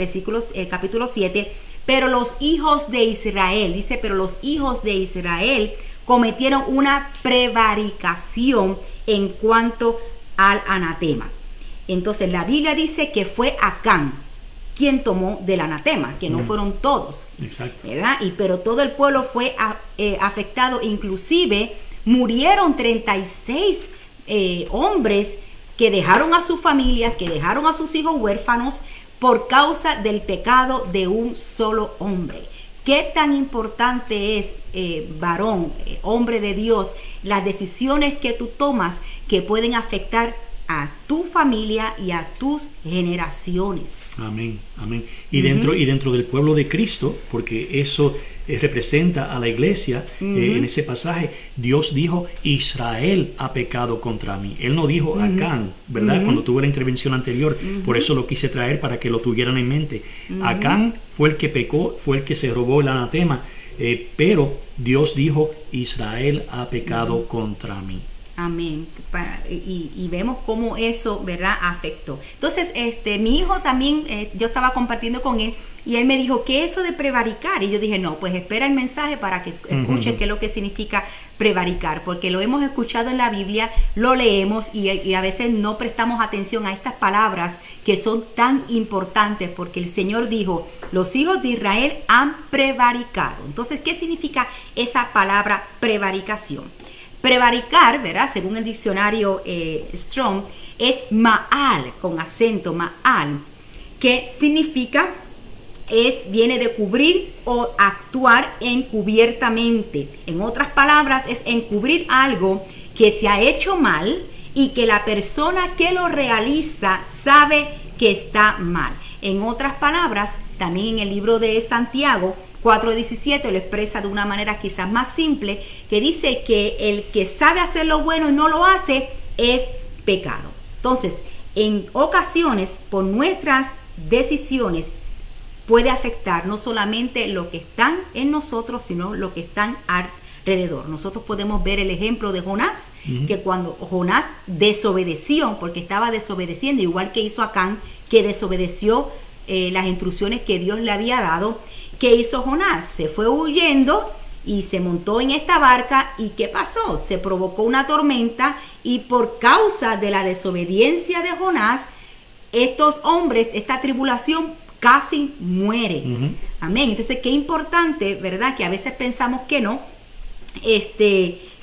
capítulo 7, pero los hijos de Israel, cometieron una prevaricación en cuanto al anatema. Entonces la Biblia dice que fue Acán quien tomó del anatema, que no fueron todos. Exacto. ¿Verdad? Pero todo el pueblo fue afectado, inclusive murieron 36 hombres que dejaron a su familia, que dejaron a sus hijos huérfanos por causa del pecado de un solo hombre. ¿Qué tan importante es, varón, hombre de Dios, las decisiones que tú tomas que pueden afectar a tu familia y a tus generaciones. Amén, amén. Y dentro del pueblo de Cristo, porque eso representa a la iglesia, en ese pasaje, Dios dijo, Israel ha pecado contra mí. Él no dijo Acán, ¿verdad? Cuando tuve la intervención anterior, por eso lo quise traer para que lo tuvieran en mente. Acán fue el que pecó, fue el que se robó el anatema, pero Dios dijo, Israel ha pecado contra mí. Amén. Y vemos cómo eso, ¿verdad?, afectó. Entonces, mi hijo también, yo estaba compartiendo con él y él me dijo, ¿qué es eso de prevaricar? Y yo dije, no, pues espera el mensaje para que escuchen qué es lo que significa prevaricar, porque lo hemos escuchado en la Biblia, lo leemos y a veces no prestamos atención a estas palabras que son tan importantes, porque el Señor dijo, los hijos de Israel han prevaricado. Entonces, ¿qué significa esa palabra prevaricación? Prevaricar, ¿verdad?, según el diccionario Strong, es ma'al, con acento, ma'al, que significa, viene de cubrir o actuar encubiertamente. En otras palabras, es encubrir algo que se ha hecho mal y que la persona que lo realiza sabe que está mal. En otras palabras, también en el libro de Santiago 4:17 lo expresa de una manera quizás más simple, que dice que el que sabe hacer lo bueno y no lo hace es pecado. Entonces, en ocasiones, por nuestras decisiones, puede afectar no solamente lo que están en nosotros, sino lo que están alrededor. Nosotros podemos ver el ejemplo de Jonás, que cuando Jonás desobedeció, porque estaba desobedeciendo, igual que hizo Acán, que desobedeció las instrucciones que Dios le había dado. ¿Qué hizo Jonás? Se fue huyendo y se montó en esta barca. ¿Y qué pasó? Se provocó una tormenta y por causa de la desobediencia de Jonás, estos hombres, esta tribulación casi mueren. Amén. Entonces, qué importante, ¿verdad? Que a veces pensamos que no,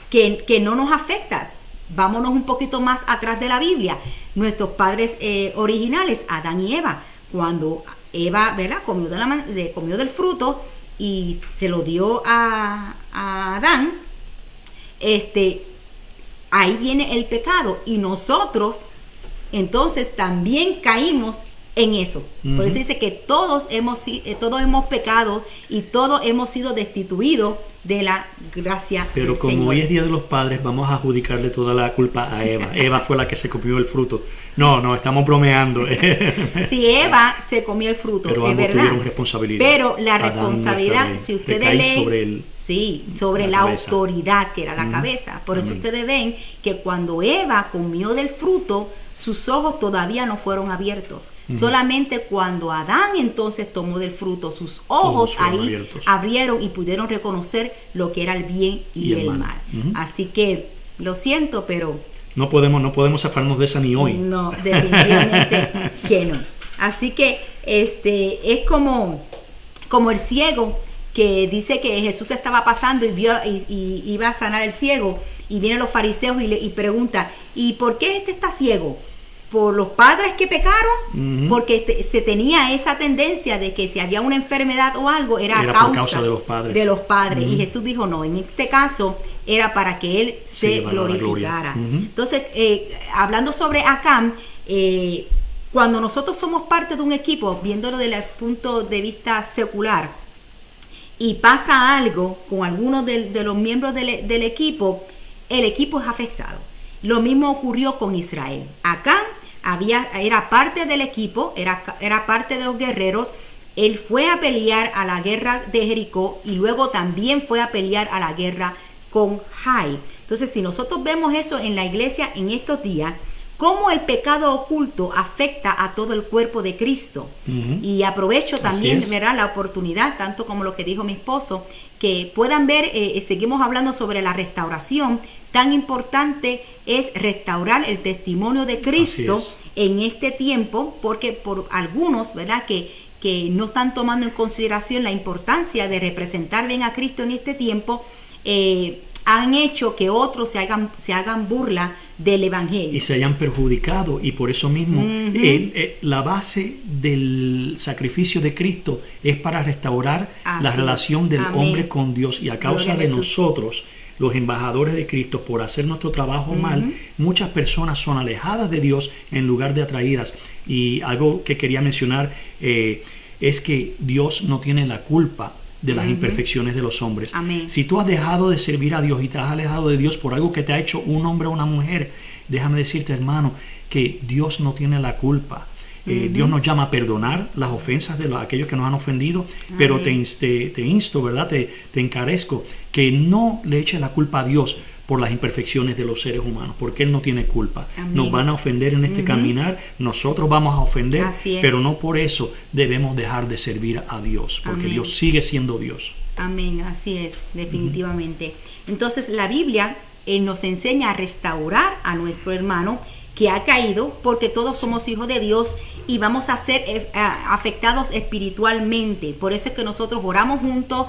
que no nos afecta. Vámonos un poquito más atrás de la Biblia. Nuestros padres originales, Adán y Eva, cuando Eva, ¿verdad?, comió del fruto y se lo dio a Adán, ahí viene el pecado y nosotros entonces también caímos en eso. Por eso dice que todos hemos pecado y todos hemos sido destituidos de la gracia Pero del como Señor. hoy es Día de los Padres, vamos a adjudicarle toda la culpa a Eva. Eva fue la que se comió el fruto. No, estamos bromeando. Si Eva se comió el fruto, Pero es ambos verdad. tuvieron responsabilidad. Pero la Adán responsabilidad, también. si ustedes Recae leen, sobre la cabeza. autoridad que era la cabeza. Por eso Amén. ustedes ven que cuando Eva comió del fruto, sus ojos todavía no fueron abiertos. Solamente cuando Adán entonces tomó del fruto, sus ojos fueron ahí abiertos. abrieron y pudieron reconocer lo que era el bien y el mal. Así que lo siento, pero No podemos zafarnos de esa ni hoy. no, definitivamente que no. Así que es como el ciego que dice que Jesús estaba pasando y vio y iba a sanar el ciego, y vienen los fariseos y pregunta, ¿y por qué este está ciego? ¿Por los padres que pecaron? Porque se tenía esa tendencia de que si había una enfermedad o algo era a causa de los padres. Y Jesús dijo, no, en este caso era para que Él se llevara la glorificara. gloria. Entonces, hablando sobre Acán, cuando nosotros somos parte de un equipo, viéndolo desde el punto de vista secular, y pasa algo con algunos de los miembros del equipo, el equipo es afectado. Lo mismo ocurrió con Israel. Acán era parte del equipo, era parte de los guerreros. Él fue a pelear a la guerra de Jericó y luego también fue a pelear a la guerra con Jai. Entonces, si nosotros vemos eso en la iglesia en estos días, cómo el pecado oculto afecta a todo el cuerpo de Cristo. Y aprovecho también, ¿verdad?, la oportunidad, tanto como lo que dijo mi esposo, que puedan ver, seguimos hablando sobre la restauración. Tan importante es restaurar el testimonio de Cristo en este tiempo, porque por algunos, ¿verdad?, que no están tomando en consideración la importancia de representar bien a Cristo en este tiempo, han hecho que otros se hagan burla del evangelio y se hayan perjudicado, y por eso mismo la base del sacrificio de Cristo es para restaurar la relación del hombre con Dios, y a causa de nosotros los embajadores de Cristo, por hacer nuestro trabajo mal, muchas personas son alejadas de Dios en lugar de atraídas. Y algo que quería mencionar es que Dios no tiene la culpa de las imperfecciones de los hombres. Amén. Si tú has dejado de servir a Dios y te has alejado de Dios por algo que te ha hecho un hombre o una mujer, déjame decirte, hermano, que Dios no tiene la culpa. Dios nos llama a perdonar las ofensas de aquellos que nos han ofendido. Amén. Pero te insto, ¿verdad? Te encarezco que no le eches la culpa a Dios por las imperfecciones de los seres humanos, porque Él no tiene culpa. Amén. Nos van a ofender en este caminar, nosotros vamos a ofender, pero no por eso debemos dejar de servir a Dios, porque Amén. Dios sigue siendo Dios. Amén, así es, definitivamente. Entonces la Biblia nos enseña a restaurar a nuestro hermano que ha caído, porque todos somos hijos de Dios y vamos a ser afectados espiritualmente. Por eso es que nosotros oramos juntos,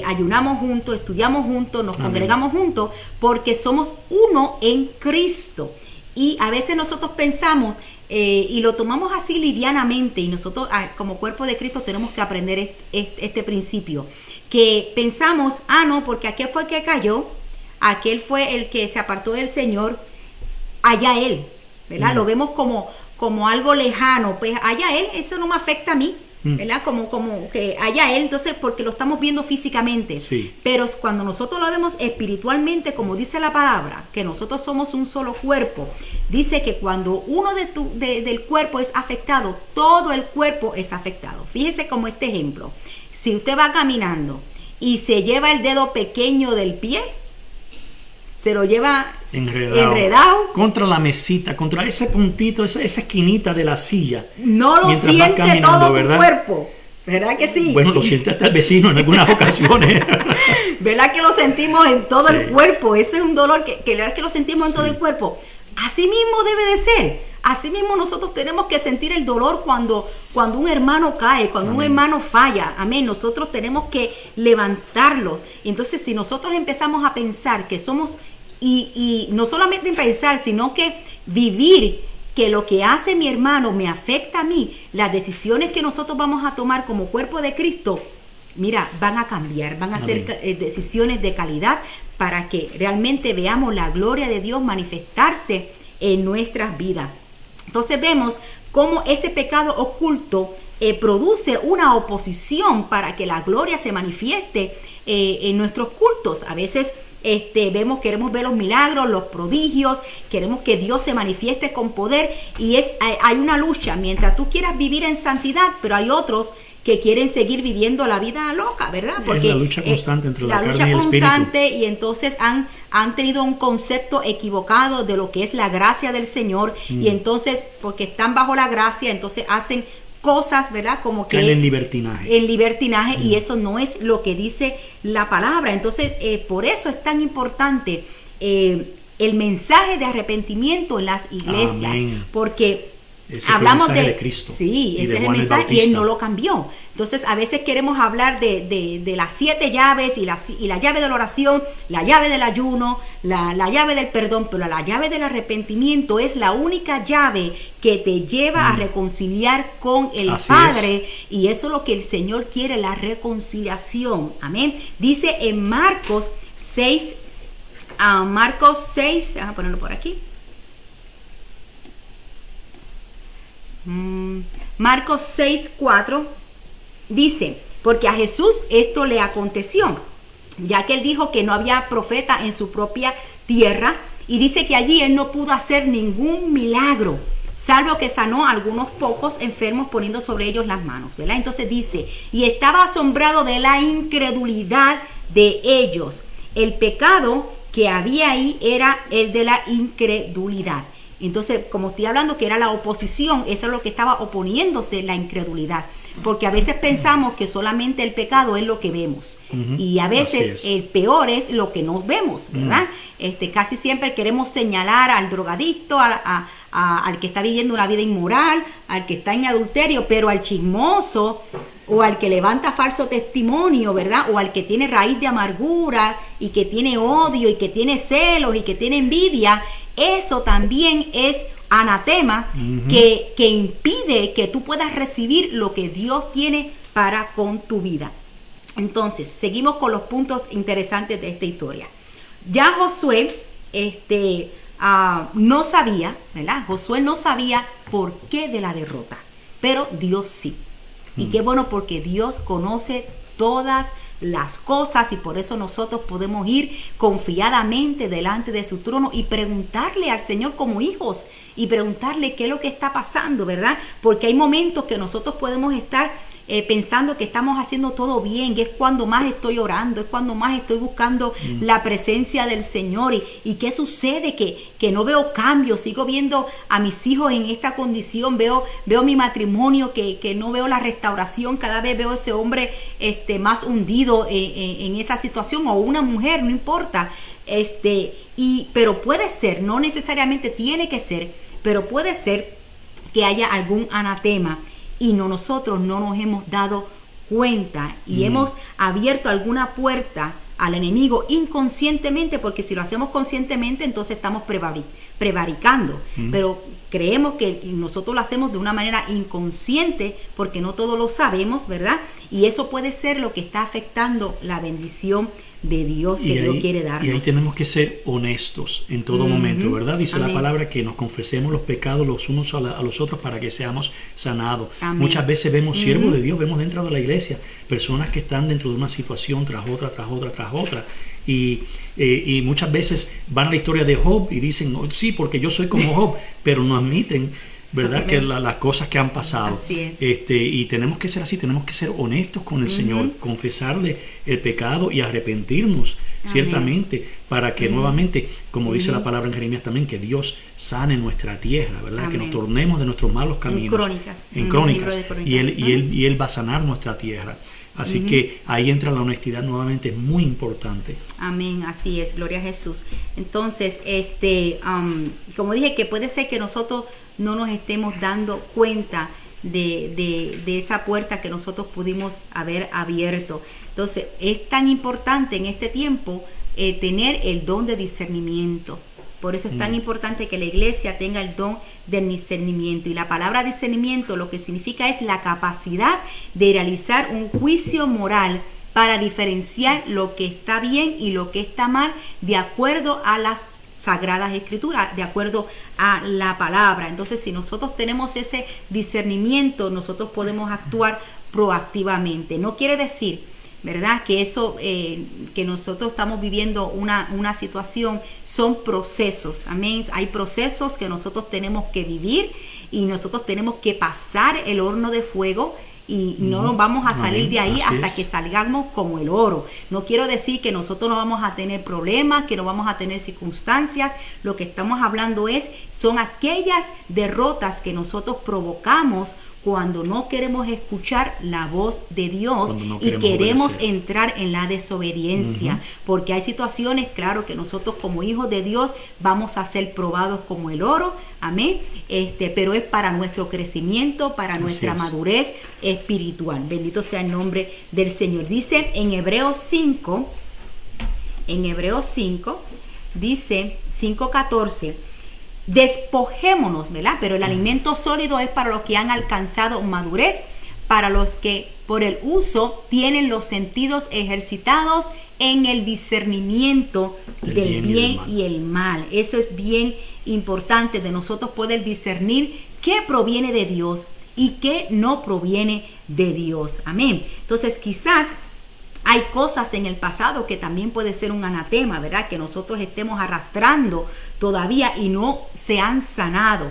ayunamos juntos, estudiamos juntos, nos congregamos juntos, porque somos uno en Cristo. Y a veces nosotros pensamos y lo tomamos así livianamente, y nosotros como cuerpo de Cristo tenemos que aprender este principio, que pensamos, no, porque aquel fue el que cayó, aquel fue el que se apartó del Señor, allá él, ¿verdad? Lo vemos como algo lejano, pues allá él, eso no me afecta a mí, ¿verdad? Como que allá él, entonces, porque lo estamos viendo físicamente. Sí. Pero cuando nosotros lo vemos espiritualmente, como dice la palabra, que nosotros somos un solo cuerpo, dice que cuando uno del cuerpo es afectado, todo el cuerpo es afectado. Fíjese como este ejemplo. Si usted va caminando y se lleva el dedo pequeño del pie, se lo lleva enredado contra la mesita, contra ese puntito, esa esquinita de la silla. No lo siente todo tu cuerpo, ¿verdad que sí? Bueno, lo siente hasta el vecino en algunas ocasiones. ¿Verdad que lo sentimos en todo el cuerpo? Ese es un dolor que lo sentimos en todo el cuerpo. Así mismo debe de ser. Así mismo nosotros tenemos que sentir el dolor cuando un hermano cae, cuando un hermano falla. Amén. Nosotros tenemos que levantarlos. Entonces, si nosotros empezamos a pensar que somos, y no solamente en pensar, sino que vivir que lo que hace mi hermano me afecta a mí, las decisiones que nosotros vamos a tomar como cuerpo de Cristo, mira, van a cambiar, van a ser decisiones de calidad para que realmente veamos la gloria de Dios manifestarse en nuestras vidas. Entonces vemos cómo ese pecado oculto produce una oposición para que la gloria se manifieste en nuestros cultos. A veces queremos ver los milagros, los prodigios, queremos que Dios se manifieste con poder, y hay una lucha. Mientras tú quieras vivir en santidad, pero hay otros que quieren seguir viviendo la vida loca, ¿verdad? Porque es la lucha constante entre la carne y el espíritu. Y entonces han tenido un concepto equivocado de lo que es la gracia del Señor, y entonces, porque están bajo la gracia, entonces hacen cosas, ¿verdad? Como que en libertinaje. Y eso no es lo que dice la palabra. Entonces, por eso es tan importante el mensaje de arrepentimiento en las iglesias. Amén. Porque hablamos de Cristo. Sí, ese es el mensaje, y Él no lo cambió. Entonces, a veces queremos hablar de las 7 llaves y la llave de la oración, la llave del ayuno, la llave del perdón, pero la llave del arrepentimiento es la única llave que te lleva a reconciliar con el Padre, y eso es lo que el Señor quiere, la reconciliación. Amén. Dice en Marcos 6, vamos a ponerlo por aquí. Marcos 6:4 dice: porque a Jesús esto le aconteció, ya que él dijo que no había profeta en su propia tierra, y dice que allí él no pudo hacer ningún milagro, salvo que sanó a algunos pocos enfermos poniendo sobre ellos las manos, ¿verdad? Entonces dice, y estaba asombrado de la incredulidad de ellos. El pecado que había ahí era el de la incredulidad. Entonces, como estoy hablando que era la oposición, eso es lo que estaba oponiéndose, la incredulidad. Porque a veces pensamos que solamente el pecado es lo que vemos. Y a veces el peor es lo que no vemos, ¿verdad? Casi siempre queremos señalar al drogadicto, al que está viviendo una vida inmoral, al que está en adulterio, pero al chismoso o al que levanta falso testimonio, ¿verdad? O al que tiene raíz de amargura y que tiene odio y que tiene celos y que tiene envidia. Eso también es anatema que impide que tú puedas recibir lo que Dios tiene para con tu vida. Entonces, seguimos con los puntos interesantes de esta historia. Ya Josué no sabía, ¿verdad? Josué no sabía por qué de la derrota, pero Dios sí. Y qué bueno, porque Dios conoce todas las cosas, y por eso nosotros podemos ir confiadamente delante de su trono y preguntarle al Señor como hijos, y preguntarle qué es lo que está pasando, ¿verdad? Porque hay momentos que nosotros podemos estar pensando que estamos haciendo todo bien, y es cuando más estoy orando, es cuando más estoy buscando la presencia del Señor. ¿Y qué sucede? Que no veo cambios, sigo viendo a mis hijos en esta condición, veo mi matrimonio, que no veo la restauración, cada vez veo a ese hombre más hundido en esa situación, o una mujer, no importa. Pero puede ser, no necesariamente tiene que ser, pero puede ser que haya algún anatema y nosotros no nos hemos dado cuenta, y hemos abierto alguna puerta al enemigo inconscientemente, porque si lo hacemos conscientemente, entonces estamos prevaricando, pero creemos que nosotros lo hacemos de una manera inconsciente, porque no todo lo sabemos, ¿verdad? Y eso puede ser lo que está afectando la bendición de Dios que Dios quiere darnos. Y ahí tenemos que ser honestos en todo momento, ¿verdad? Dice la palabra que nos confesemos los pecados los unos a los otros para que seamos sanados. Muchas veces vemos siervos de Dios, vemos dentro de la iglesia personas que están dentro de una situación tras otra, y muchas veces van a la historia de Job y dicen, oh, sí, porque yo soy como Job, pero no admiten, ¿verdad? Que las cosas que han pasado. Así es. Y tenemos que ser así, tenemos que ser honestos con el Señor, confesarle el pecado y arrepentirnos, ciertamente, para que nuevamente, como dice la palabra en Jeremías también, que Dios sane nuestra tierra, ¿verdad? Que nos tornemos de nuestros malos caminos. En Crónicas. Y Él va a sanar nuestra tierra. Así que ahí entra la honestidad nuevamente, es muy importante. Amén, así es, gloria a Jesús. Entonces, como dije, que puede ser que nosotros no nos estemos dando cuenta de esa puerta que nosotros pudimos haber abierto. Entonces, es tan importante en este tiempo tener el don de discernimiento. Por eso es tan importante que la iglesia tenga el don del discernimiento. Y la palabra discernimiento lo que significa es la capacidad de realizar un juicio moral para diferenciar lo que está bien y lo que está mal, de acuerdo a las Sagradas Escrituras, de acuerdo a la palabra. Entonces, si nosotros tenemos ese discernimiento, nosotros podemos actuar proactivamente. No quiere decir, ¿verdad?, que eso que nosotros estamos viviendo una situación, son procesos. Amén. Hay procesos que nosotros tenemos que vivir, y nosotros tenemos que pasar el horno de fuego, y no nos vamos a salir de ahí hasta que salgamos como el oro. No quiero decir que nosotros no vamos a tener problemas, que no vamos a tener circunstancias. Lo que estamos hablando son aquellas derrotas que nosotros provocamos cuando no queremos escuchar la voz de Dios y queremos entrar en la desobediencia. Porque hay situaciones, claro, que nosotros como hijos de Dios vamos a ser probados como el oro, amén, pero es para nuestro crecimiento, para nuestra madurez espiritual. Bendito sea el nombre del Señor. Dice en Hebreos 5, dice 5:14, despojémonos, ¿verdad? Pero el alimento sólido es para los que han alcanzado madurez, para los que por el uso tienen los sentidos ejercitados en el discernimiento del bien y el mal. Eso es bien importante, de nosotros poder discernir qué proviene de Dios y qué no proviene de Dios. Amén. Entonces, quizás hay cosas en el pasado que también puede ser un anatema, ¿verdad?, que nosotros estemos arrastrando todavía y no se han sanado.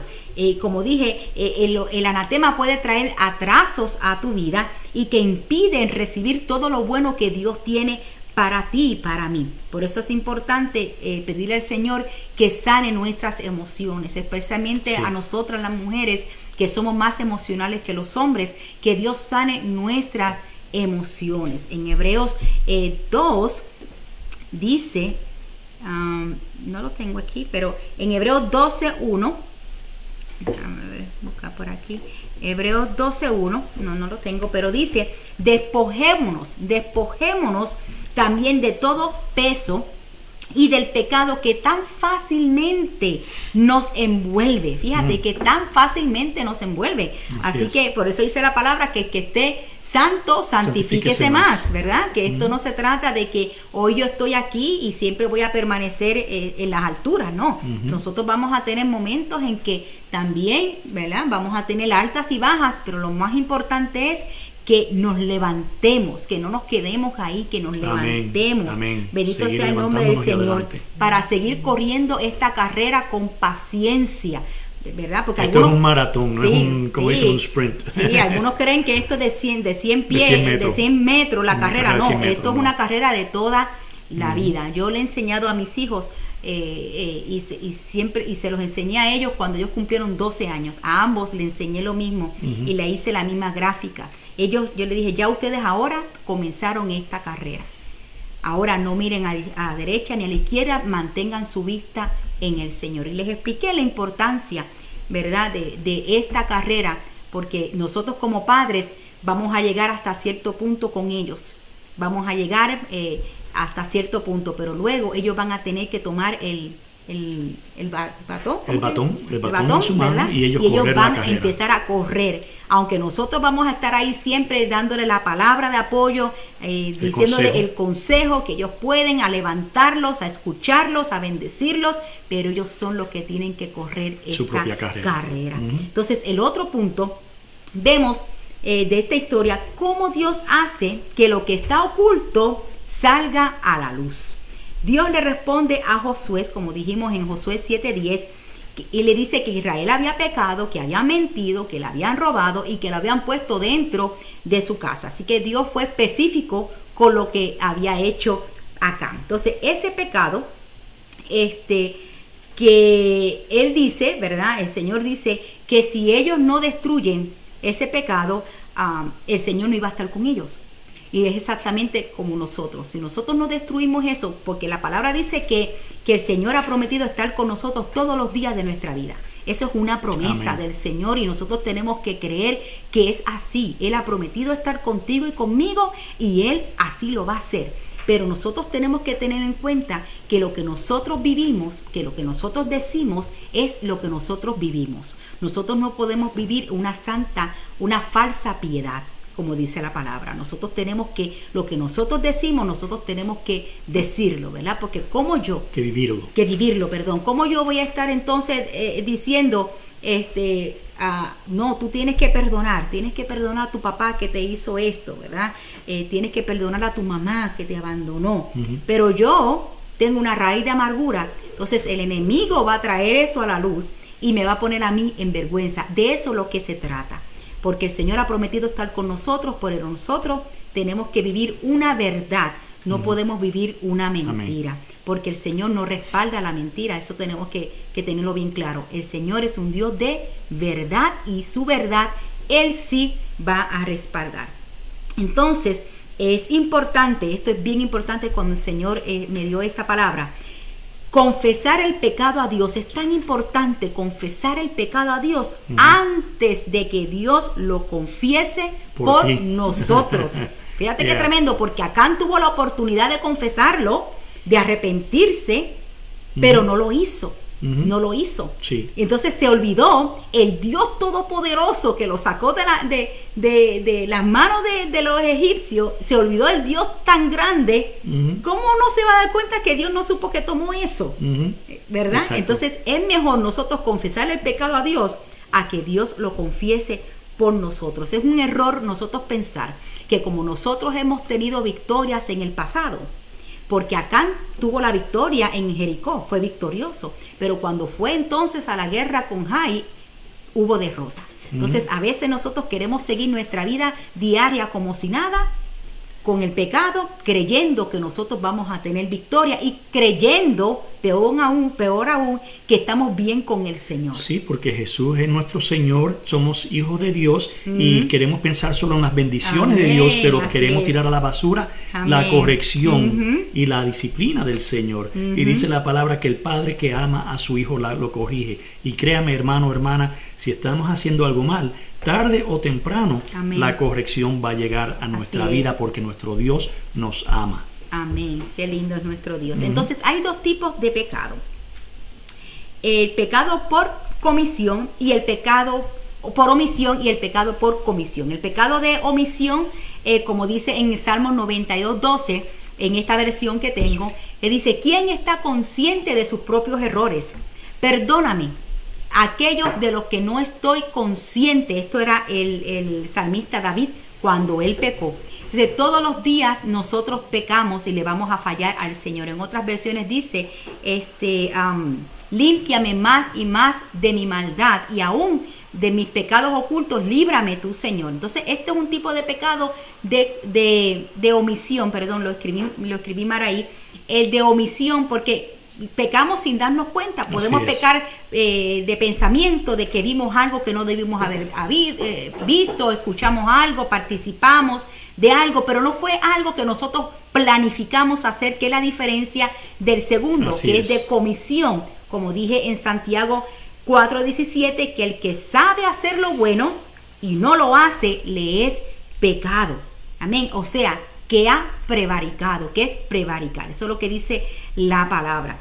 Como dije, el anatema puede traer atrasos a tu vida y que impiden recibir todo lo bueno que Dios tiene para ti y para mí. Por eso es importante pedirle al Señor que sane nuestras emociones, especialmente a nosotras las mujeres, que somos más emocionales que los hombres, que Dios sane nuestras emociones. En Hebreos 2 dice, no lo tengo aquí, pero en Hebreos 12:1, déjame ver, buscar por aquí, Hebreos 12:1, no lo tengo, pero dice, despojémonos también de todo peso y del pecado que tan fácilmente nos envuelve. Fíjate que tan fácilmente nos envuelve. Así que por eso dice la palabra que el que esté santo, santifíquese más, ¿verdad? Que esto no se trata de que hoy yo estoy aquí y siempre voy a permanecer en las alturas, no. Nosotros vamos a tener momentos en que también, ¿verdad? Vamos a tener altas y bajas, pero lo más importante es que nos levantemos, que no nos quedemos ahí, que nos levantemos. Amén. Bendito Seguir sea el nombre del Señor, adelante. para seguir corriendo esta carrera con paciencia, ¿verdad? Porque esto es un maratón, no es un, como dicen, un sprint. Sí, algunos creen que esto es de 100 pies, de 100 metros la carrera. No, esto es una carrera de toda la vida. Yo le he enseñado a mis hijos y se los enseñé a ellos cuando ellos cumplieron 12 años. A ambos le enseñé lo mismo y le hice la misma gráfica. Yo le dije, ya ustedes ahora comenzaron esta carrera. Ahora no miren a derecha ni a la izquierda, mantengan su vista en el Señor. Y les expliqué la importancia, ¿verdad?, de esta carrera, porque nosotros como padres vamos a llegar hasta cierto punto con ellos. Vamos a llegar hasta cierto punto, pero luego ellos van a tener que tomar el batón en su mano, ¿verdad? y ellos van a empezar a correr. Aunque nosotros vamos a estar ahí siempre dándole la palabra de apoyo, diciéndole el consejo que ellos pueden, a levantarlos, a escucharlos, a bendecirlos, pero ellos son los que tienen que correr su esta propia carrera. Entonces, el otro punto, vemos de esta historia cómo Dios hace que lo que está oculto salga a la luz. Dios le responde a Josué, como dijimos en Josué 7:10, y le dice que Israel había pecado, que había mentido, que le habían robado y que lo habían puesto dentro de su casa. Así que Dios fue específico con lo que había hecho acá. Entonces, ese pecado, que él dice, ¿verdad? El Señor dice que si ellos no destruyen ese pecado, el Señor no iba a estar con ellos. Y es exactamente como nosotros. Si nosotros no destruimos eso, porque la palabra dice que el Señor ha prometido estar con nosotros todos los días de nuestra vida. Eso es una promesa del Señor y nosotros tenemos que creer que es así. Él ha prometido estar contigo y conmigo y Él así lo va a hacer. Pero nosotros tenemos que tener en cuenta que lo que nosotros vivimos, que lo que nosotros decimos es lo que nosotros vivimos. Nosotros no podemos vivir una falsa piedad, como dice la palabra. Nosotros tenemos que, lo que nosotros decimos, nosotros tenemos que decirlo, ¿verdad? Porque como yo... Que vivirlo, perdón. ¿Cómo yo voy a estar entonces diciendo, no, tú tienes que perdonar a tu papá que te hizo esto, ¿verdad? Tienes que perdonar a tu mamá que te abandonó. Pero yo tengo una raíz de amargura, entonces el enemigo va a traer eso a la luz y me va a poner a mí en vergüenza. De eso es lo que se trata. Porque el Señor ha prometido estar con nosotros, pero nosotros tenemos que vivir una verdad, no podemos vivir una mentira, porque el Señor no respalda la mentira, eso tenemos que tenerlo bien claro. El Señor es un Dios de verdad y su verdad Él sí va a respaldar. Entonces, es importante, esto es bien importante cuando el Señor me dio esta palabra. Confesar el pecado a Dios, es tan importante confesar el pecado a Dios antes de que Dios lo confiese por nosotros. Fíjate qué tremendo, porque Acán tuvo la oportunidad de confesarlo, de arrepentirse, pero no lo hizo. No lo hizo. Sí. Entonces se olvidó el Dios todopoderoso que lo sacó de las manos de los egipcios. Se olvidó el Dios tan grande. ¿Cómo no se va a dar cuenta que Dios no supo que tomó eso? ¿Verdad? Exacto. Entonces es mejor nosotros confesar el pecado a Dios a que Dios lo confiese por nosotros. Es un error nosotros pensar que como nosotros hemos tenido victorias en el pasado, porque Acán tuvo la victoria en Jericó, fue victorioso, pero cuando fue entonces a la guerra con Jai, hubo derrota. Entonces a veces nosotros queremos seguir nuestra vida diaria como si nada, con el pecado, creyendo que nosotros vamos a tener victoria y creyendo, peor aún, que estamos bien con el Señor. Sí, porque Jesús es nuestro Señor, somos hijos de Dios y queremos pensar solo en las bendiciones de Dios, pero queremos tirar a la basura la corrección y la disciplina del Señor. Y dice la palabra que el Padre que ama a su Hijo lo corrige. Y créame, hermano, hermana, si estamos haciendo algo mal, tarde o temprano la corrección va a llegar a nuestra vida porque nuestro Dios nos ama. Amén. Qué lindo es nuestro Dios. Entonces, hay dos tipos de pecado. El pecado por comisión y el pecado por omisión y el pecado por comisión. El pecado de omisión, como dice en el Salmo 92:12, en esta versión que tengo, dice: ¿quién está consciente de sus propios errores? Perdóname aquellos de los que no estoy consciente. Esto era el salmista David cuando él pecó. Entonces, todos los días nosotros pecamos y le vamos a fallar al Señor. En otras versiones dice, límpiame más y más de mi maldad, y aún de mis pecados ocultos, líbrame tú, Señor. Entonces, este es un tipo de pecado de omisión, perdón, lo escribí mal ahí, el de omisión, porque pecamos sin darnos cuenta. Podemos pecar de pensamiento, de que vimos algo que no debimos haber visto, escuchamos algo, participamos de algo, pero no fue algo que nosotros planificamos hacer, que es la diferencia del segundo, que es de comisión. Como dije en Santiago 4:17, que el que sabe hacer lo bueno y no lo hace, le es pecado. Amén. O sea, que ha prevaricado. ¿Qué es prevaricar? Eso es lo que dice la palabra.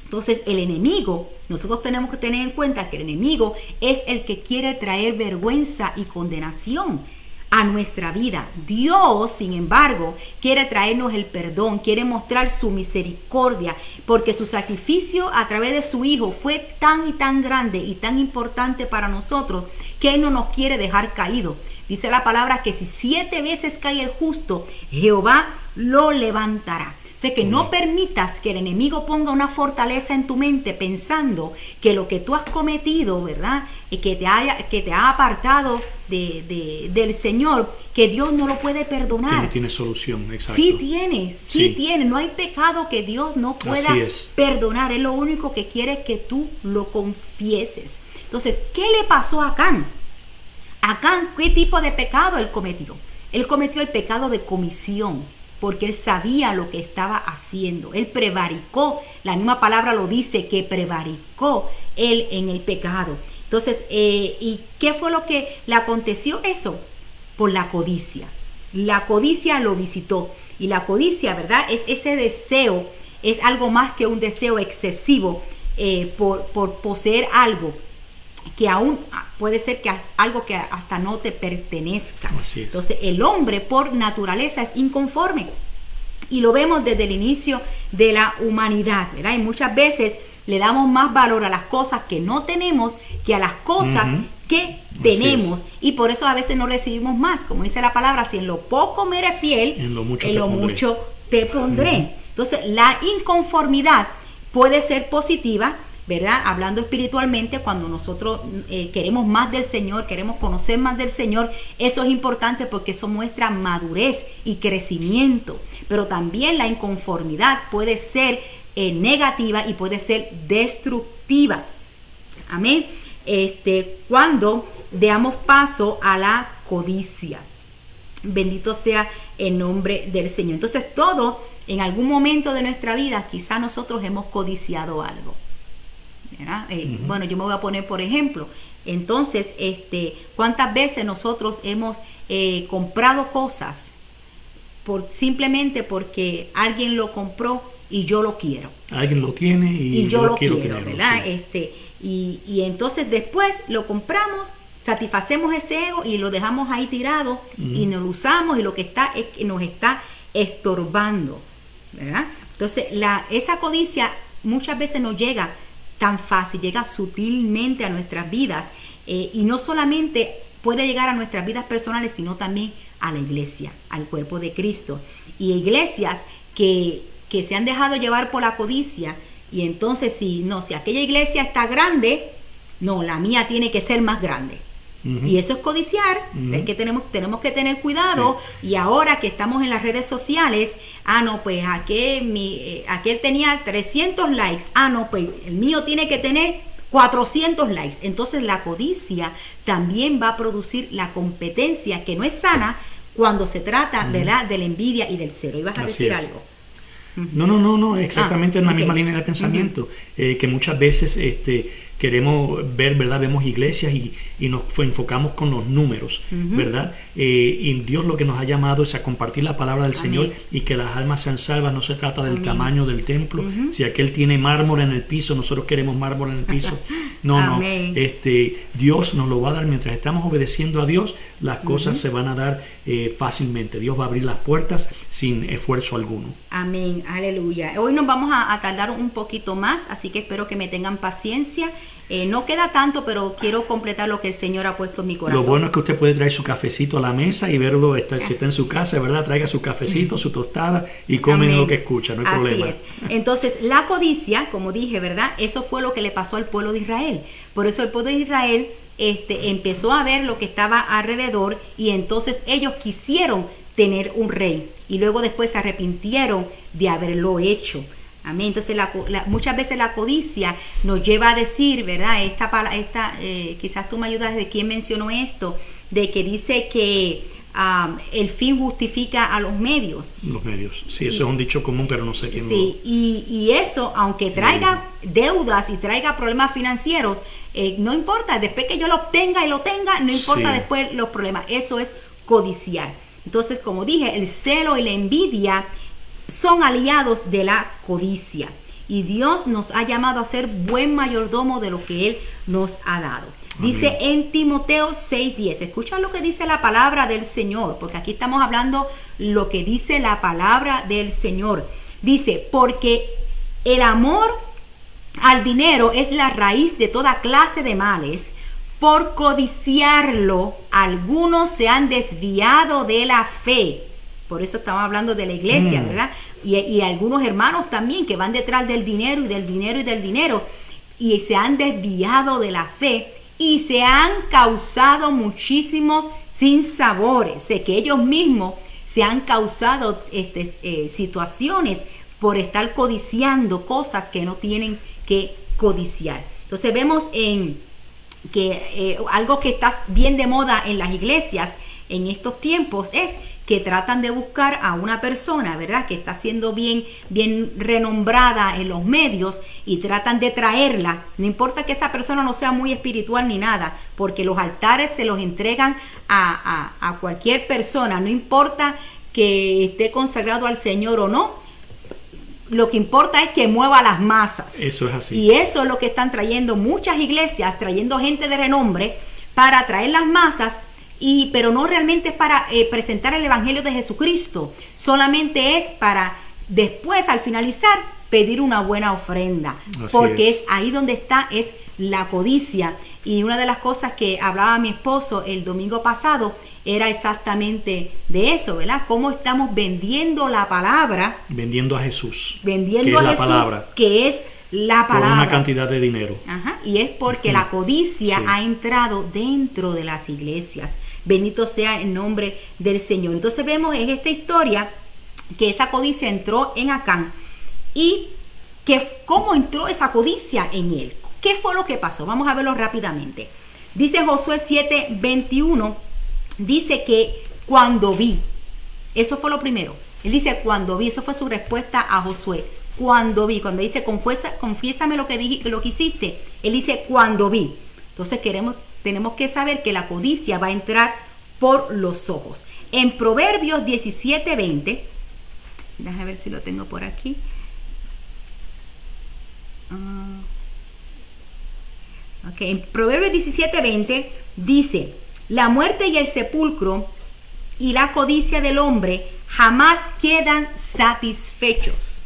Entonces, el enemigo, nosotros tenemos que tener en cuenta que el enemigo es el que quiere traer vergüenza y condenación a nuestra vida. Dios, sin embargo, quiere traernos el perdón, quiere mostrar su misericordia, porque su sacrificio a través de su Hijo fue tan y tan grande y tan importante para nosotros, que Él no nos quiere dejar caídos. Dice la palabra que si 7 veces cae el justo, Jehová lo levantará. O sea, que no permitas que el enemigo ponga una fortaleza en tu mente pensando que lo que tú has cometido, ¿verdad? Y que te ha apartado del Señor, que Dios no lo puede perdonar. Que no tiene solución, exacto. Sí tiene. No hay pecado que Dios no pueda perdonar. Es lo único que quiere es que tú lo confieses. Entonces, ¿qué le pasó a Acán? Acán, ¿qué tipo de pecado él cometió? Él cometió el pecado de comisión, porque él sabía lo que estaba haciendo. Él prevaricó, la misma palabra lo dice, que prevaricó él en el pecado. Entonces, ¿y qué fue lo que le aconteció? Eso, por la codicia. La codicia lo visitó. Y la codicia, ¿verdad? Es ese deseo, es algo más que un deseo excesivo por poseer algo, que aún puede ser que algo que hasta no te pertenezca. Así es. Entonces, el hombre por naturaleza es inconforme, y lo vemos desde el inicio de la humanidad, ¿verdad? Y muchas veces le damos más valor a las cosas que no tenemos que a las cosas que tenemos, y por eso a veces no recibimos más. Como dice la palabra, si en lo poco me eres fiel, en lo mucho te pondré. Entonces, la inconformidad puede ser positiva, ¿verdad? Hablando espiritualmente, cuando nosotros queremos más del Señor, queremos conocer más del Señor, eso es importante porque eso muestra madurez y crecimiento. Pero también la inconformidad puede ser negativa y puede ser destructiva. Amén. Cuando damos paso a la codicia. Bendito sea el nombre del Señor. Entonces, todo en algún momento de nuestra vida, quizá nosotros hemos codiciado algo. Bueno, yo me voy a poner por ejemplo. Entonces, ¿cuántas veces nosotros hemos comprado cosas simplemente porque alguien lo compró y yo lo quiero? Alguien lo tiene y yo lo quiero tener, ¿verdad? Sí. Y entonces después lo compramos, satisfacemos ese ego y lo dejamos ahí tirado y no lo usamos, y lo que está es que nos está estorbando, ¿verdad? Entonces, esa codicia muchas veces no llega tan fácil, llega sutilmente a nuestras vidas, y no solamente puede llegar a nuestras vidas personales, sino también a la iglesia, al cuerpo de Cristo. Y iglesias que se han dejado llevar por la codicia, y entonces si aquella iglesia está grande, no, la mía tiene que ser más grande. Y eso es codiciar, es que tenemos que tener cuidado. Sí. Y ahora que estamos en las redes sociales, pues aquel tenía 300 likes, pues el mío tiene que tener 400 likes. Entonces la codicia también va a producir la competencia, que no es sana cuando se trata, ¿verdad?, de la envidia y del celo. ¿Ibas a decir algo? No, exactamente en la misma línea de pensamiento, que muchas veces queremos ver, ¿verdad? Vemos iglesias y nos enfocamos con los números, ¿verdad? Y Dios lo que nos ha llamado es a compartir la palabra del Señor y que las almas sean salvas. No se trata del tamaño del templo. Si aquel tiene mármol en el piso, nosotros queremos mármol en el piso. No, Dios nos lo va a dar. Mientras estamos obedeciendo a Dios, las cosas se van a dar fácilmente. Dios va a abrir las puertas sin esfuerzo alguno. Amén, aleluya. Hoy nos vamos a tardar un poquito más, así que espero que me tengan paciencia. No queda tanto, pero quiero completar lo que el Señor ha puesto en mi corazón. Lo bueno es que usted puede traer su cafecito a la mesa y verlo, si está en su casa, ¿verdad? Traiga su cafecito, su tostada y comen lo que escucha, no hay problema. Así es. Entonces, la codicia, como dije, ¿verdad? Eso fue lo que le pasó al pueblo de Israel. Por eso el pueblo de Israel empezó a ver lo que estaba alrededor y entonces ellos quisieron tener un rey y luego después se arrepintieron de haberlo hecho. Amén. Entonces muchas veces la codicia nos lleva a decir, ¿verdad? Quizás tú me ayudas de quién mencionó esto, de que dice que el fin justifica a los medios. Los medios, sí, eso es un dicho común, pero no sé quién. Sí, y eso, aunque traiga deudas y traiga problemas financieros, no importa, después que yo lo obtenga y lo tenga, no importa después los problemas. Eso es codiciar. Entonces, como dije, el celo y la envidia son aliados de la codicia. Y Dios nos ha llamado a ser buen mayordomo de lo que Él nos ha dado. Amén. Dice en Timoteo 6:10, escucha lo que dice la palabra del Señor, porque aquí estamos hablando lo que dice la palabra del Señor. Dice, porque el amor al dinero es la raíz de toda clase de males. Por codiciarlo, algunos se han desviado de la fe. Por eso estamos hablando de la iglesia, ¿verdad? Y algunos hermanos también que van detrás del dinero y del dinero y del dinero. Y se han desviado de la fe y se han causado muchísimos sinsabores. Sé que ellos mismos se han causado situaciones por estar codiciando cosas que no tienen que codiciar. Entonces vemos que algo que está bien de moda en las iglesias en estos tiempos es que tratan de buscar a una persona, ¿verdad? Que está siendo bien renombrada en los medios y tratan de traerla. No importa que esa persona no sea muy espiritual ni nada, porque los altares se los entregan a cualquier persona, no importa que esté consagrado al Señor o no. Lo que importa es que mueva las masas. Eso es así. Y eso es lo que están trayendo muchas iglesias, trayendo gente de renombre para atraer las masas, pero no realmente es para presentar el Evangelio de Jesucristo. Solamente es para después, al finalizar, pedir una buena ofrenda. Porque es ahí donde está la codicia. Y una de las cosas que hablaba mi esposo el domingo pasado era exactamente de eso, ¿verdad? Cómo estamos vendiendo la palabra. Vendiendo a Jesús. Vendiendo a Jesús, que es la palabra. Por una cantidad de dinero. Ajá, y es porque la codicia ha entrado dentro de las iglesias. Bendito sea el nombre del Señor. Entonces vemos en esta historia que esa codicia entró en Acán. Y cómo entró esa codicia en él. ¿Qué fue lo que pasó? Vamos a verlo rápidamente. Dice Josué 7:21. Dice que cuando vi, eso fue lo primero. Él dice cuando vi, eso fue su respuesta a Josué. Cuando vi, cuando dice confiésame lo que hiciste, él dice cuando vi. Entonces tenemos que saber que la codicia va a entrar por los ojos. En Proverbios 17:20, déjame ver si lo tengo por aquí. En Proverbios 17:20 dice: la muerte y el sepulcro y la codicia del hombre jamás quedan satisfechos.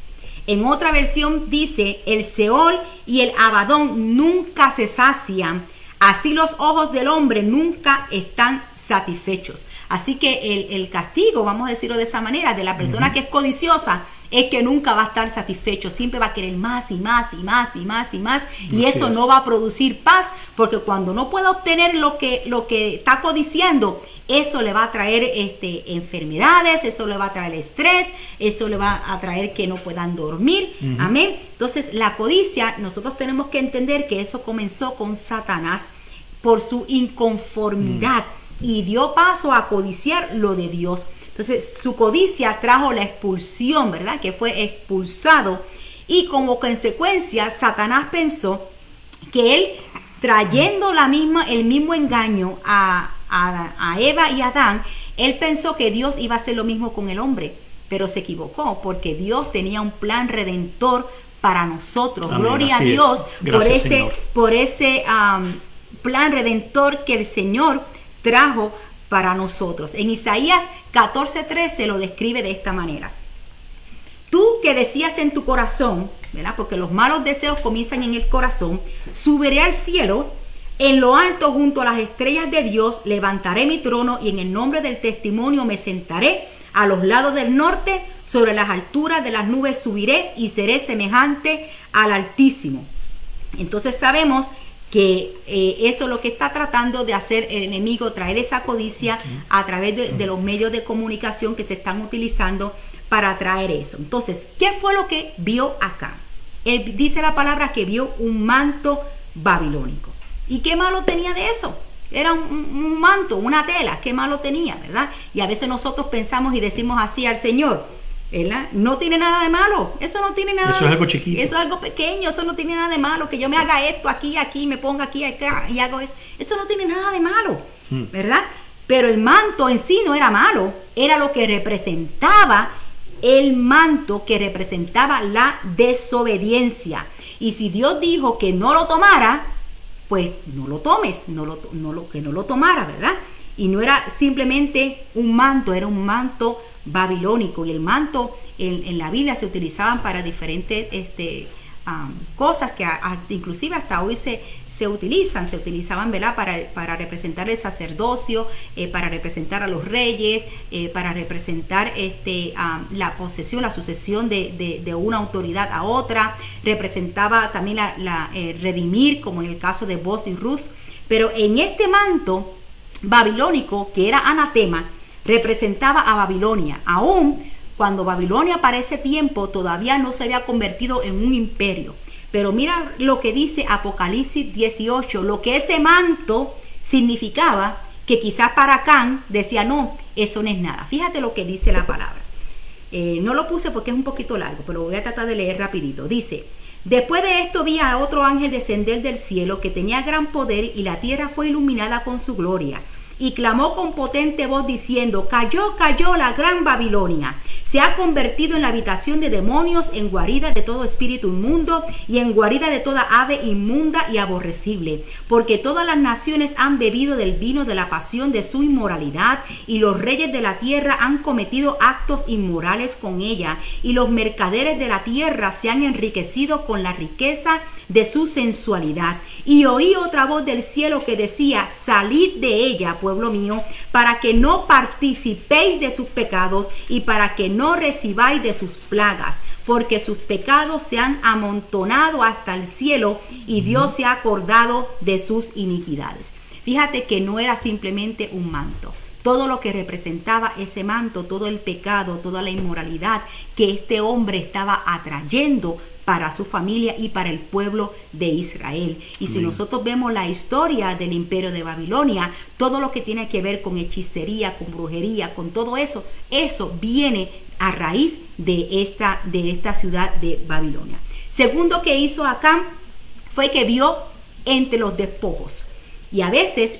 En otra versión dice: el Seol y el Abadón nunca se sacian. Así los ojos del hombre nunca están satisfechos. Así que el castigo, vamos a decirlo de esa manera, de la persona que es codiciosa, es que nunca va a estar satisfecho. Siempre va a querer más y más y más y más y más. Y eso no va a producir paz, porque cuando no pueda obtener lo que está codiciando, eso le va a traer enfermedades, eso le va a traer estrés, eso le va a traer que no puedan dormir. Amén. Entonces la codicia, nosotros tenemos que entender que eso comenzó con Satanás por su inconformidad y dio paso a codiciar lo de Dios. Entonces su codicia trajo la expulsión, ¿verdad? Que fue expulsado, y como consecuencia Satanás pensó que él, trayendo el mismo engaño a Eva y a Adán, él pensó que Dios iba a hacer lo mismo con el hombre, pero se equivocó, porque Dios tenía un plan redentor para nosotros. Amén. Gloria Así a Dios Gracias, por ese plan redentor que el Señor trajo para nosotros. En Isaías 14:13 lo describe de esta manera: tú que decías en tu corazón, ¿verdad? Porque los malos deseos comienzan en el corazón, subiré al cielo, en lo alto junto a las estrellas de Dios, levantaré mi trono y en el nombre del testimonio me sentaré a los lados del norte, sobre las alturas de las nubes subiré y seré semejante al Altísimo. Entonces sabemos que eso es lo que está tratando de hacer el enemigo, traer esa codicia a través de los medios de comunicación que se están utilizando para traer eso. Entonces, ¿qué fue lo que vio acá? Él dice la palabra que vio un manto babilónico. ¿Y qué malo tenía de eso? Era un manto, una tela, qué malo tenía, ¿verdad? Y a veces nosotros pensamos y decimos así al Señor, ¿verdad? No tiene nada de malo, eso no tiene nada. Eso es algo chiquito. Eso es algo pequeño, eso no tiene nada de malo, que yo me haga esto aquí, me ponga aquí, acá y hago eso. Eso no tiene nada de malo, ¿verdad? Pero el manto en sí no era malo, era lo que representaba el manto, que representaba la desobediencia. Y si Dios dijo que no lo tomara, pues no lo tomes, que no lo tomara, ¿verdad? Y no era simplemente un manto, era un manto babilónico. Y el manto en la Biblia se utilizaban para diferentes cosas que inclusive hasta hoy se utilizaban, ¿verdad? Para representar el sacerdocio, para representar a los reyes, para representar la posesión, la sucesión de una autoridad a otra. Representaba también redimir, como en el caso de Boaz y Ruth. Pero en este manto babilónico, que era anatema, representaba a Babilonia. Aún cuando Babilonia para ese tiempo todavía no se había convertido en un imperio. Pero mira lo que dice Apocalipsis 18, lo que ese manto significaba, que quizás para Can decía, no, eso no es nada. Fíjate lo que dice la palabra. No lo puse porque es un poquito largo, pero voy a tratar de leer rapidito. Dice: después de esto vi a otro ángel descender del cielo, que tenía gran poder, y la tierra fue iluminada con su gloria. Y clamó con potente voz diciendo: cayó, cayó la gran Babilonia. Se ha convertido en la habitación de demonios, en guarida de todo espíritu inmundo y en guarida de toda ave inmunda y aborrecible. Porque todas las naciones han bebido del vino de la pasión de su inmoralidad, y los reyes de la tierra han cometido actos inmorales con ella, y los mercaderes de la tierra se han enriquecido con la riqueza de su sensualidad. Y oí otra voz del cielo que decía: salid de ella, pueblo mío, para que no participéis de sus pecados y para que no recibáis de sus plagas, porque sus pecados se han amontonado hasta el cielo y Dios se ha acordado de sus iniquidades. Fíjate que no era simplemente un manto. Todo lo que representaba ese manto, todo el pecado, toda la inmoralidad que este hombre estaba atrayendo para su familia y para el pueblo de Israel. Y si nosotros vemos la historia del imperio de Babilonia, todo lo que tiene que ver con hechicería, con brujería, con todo eso, eso viene a raíz de esta ciudad de Babilonia. Segundo que hizo Acán fue que vio entre los despojos. Y a veces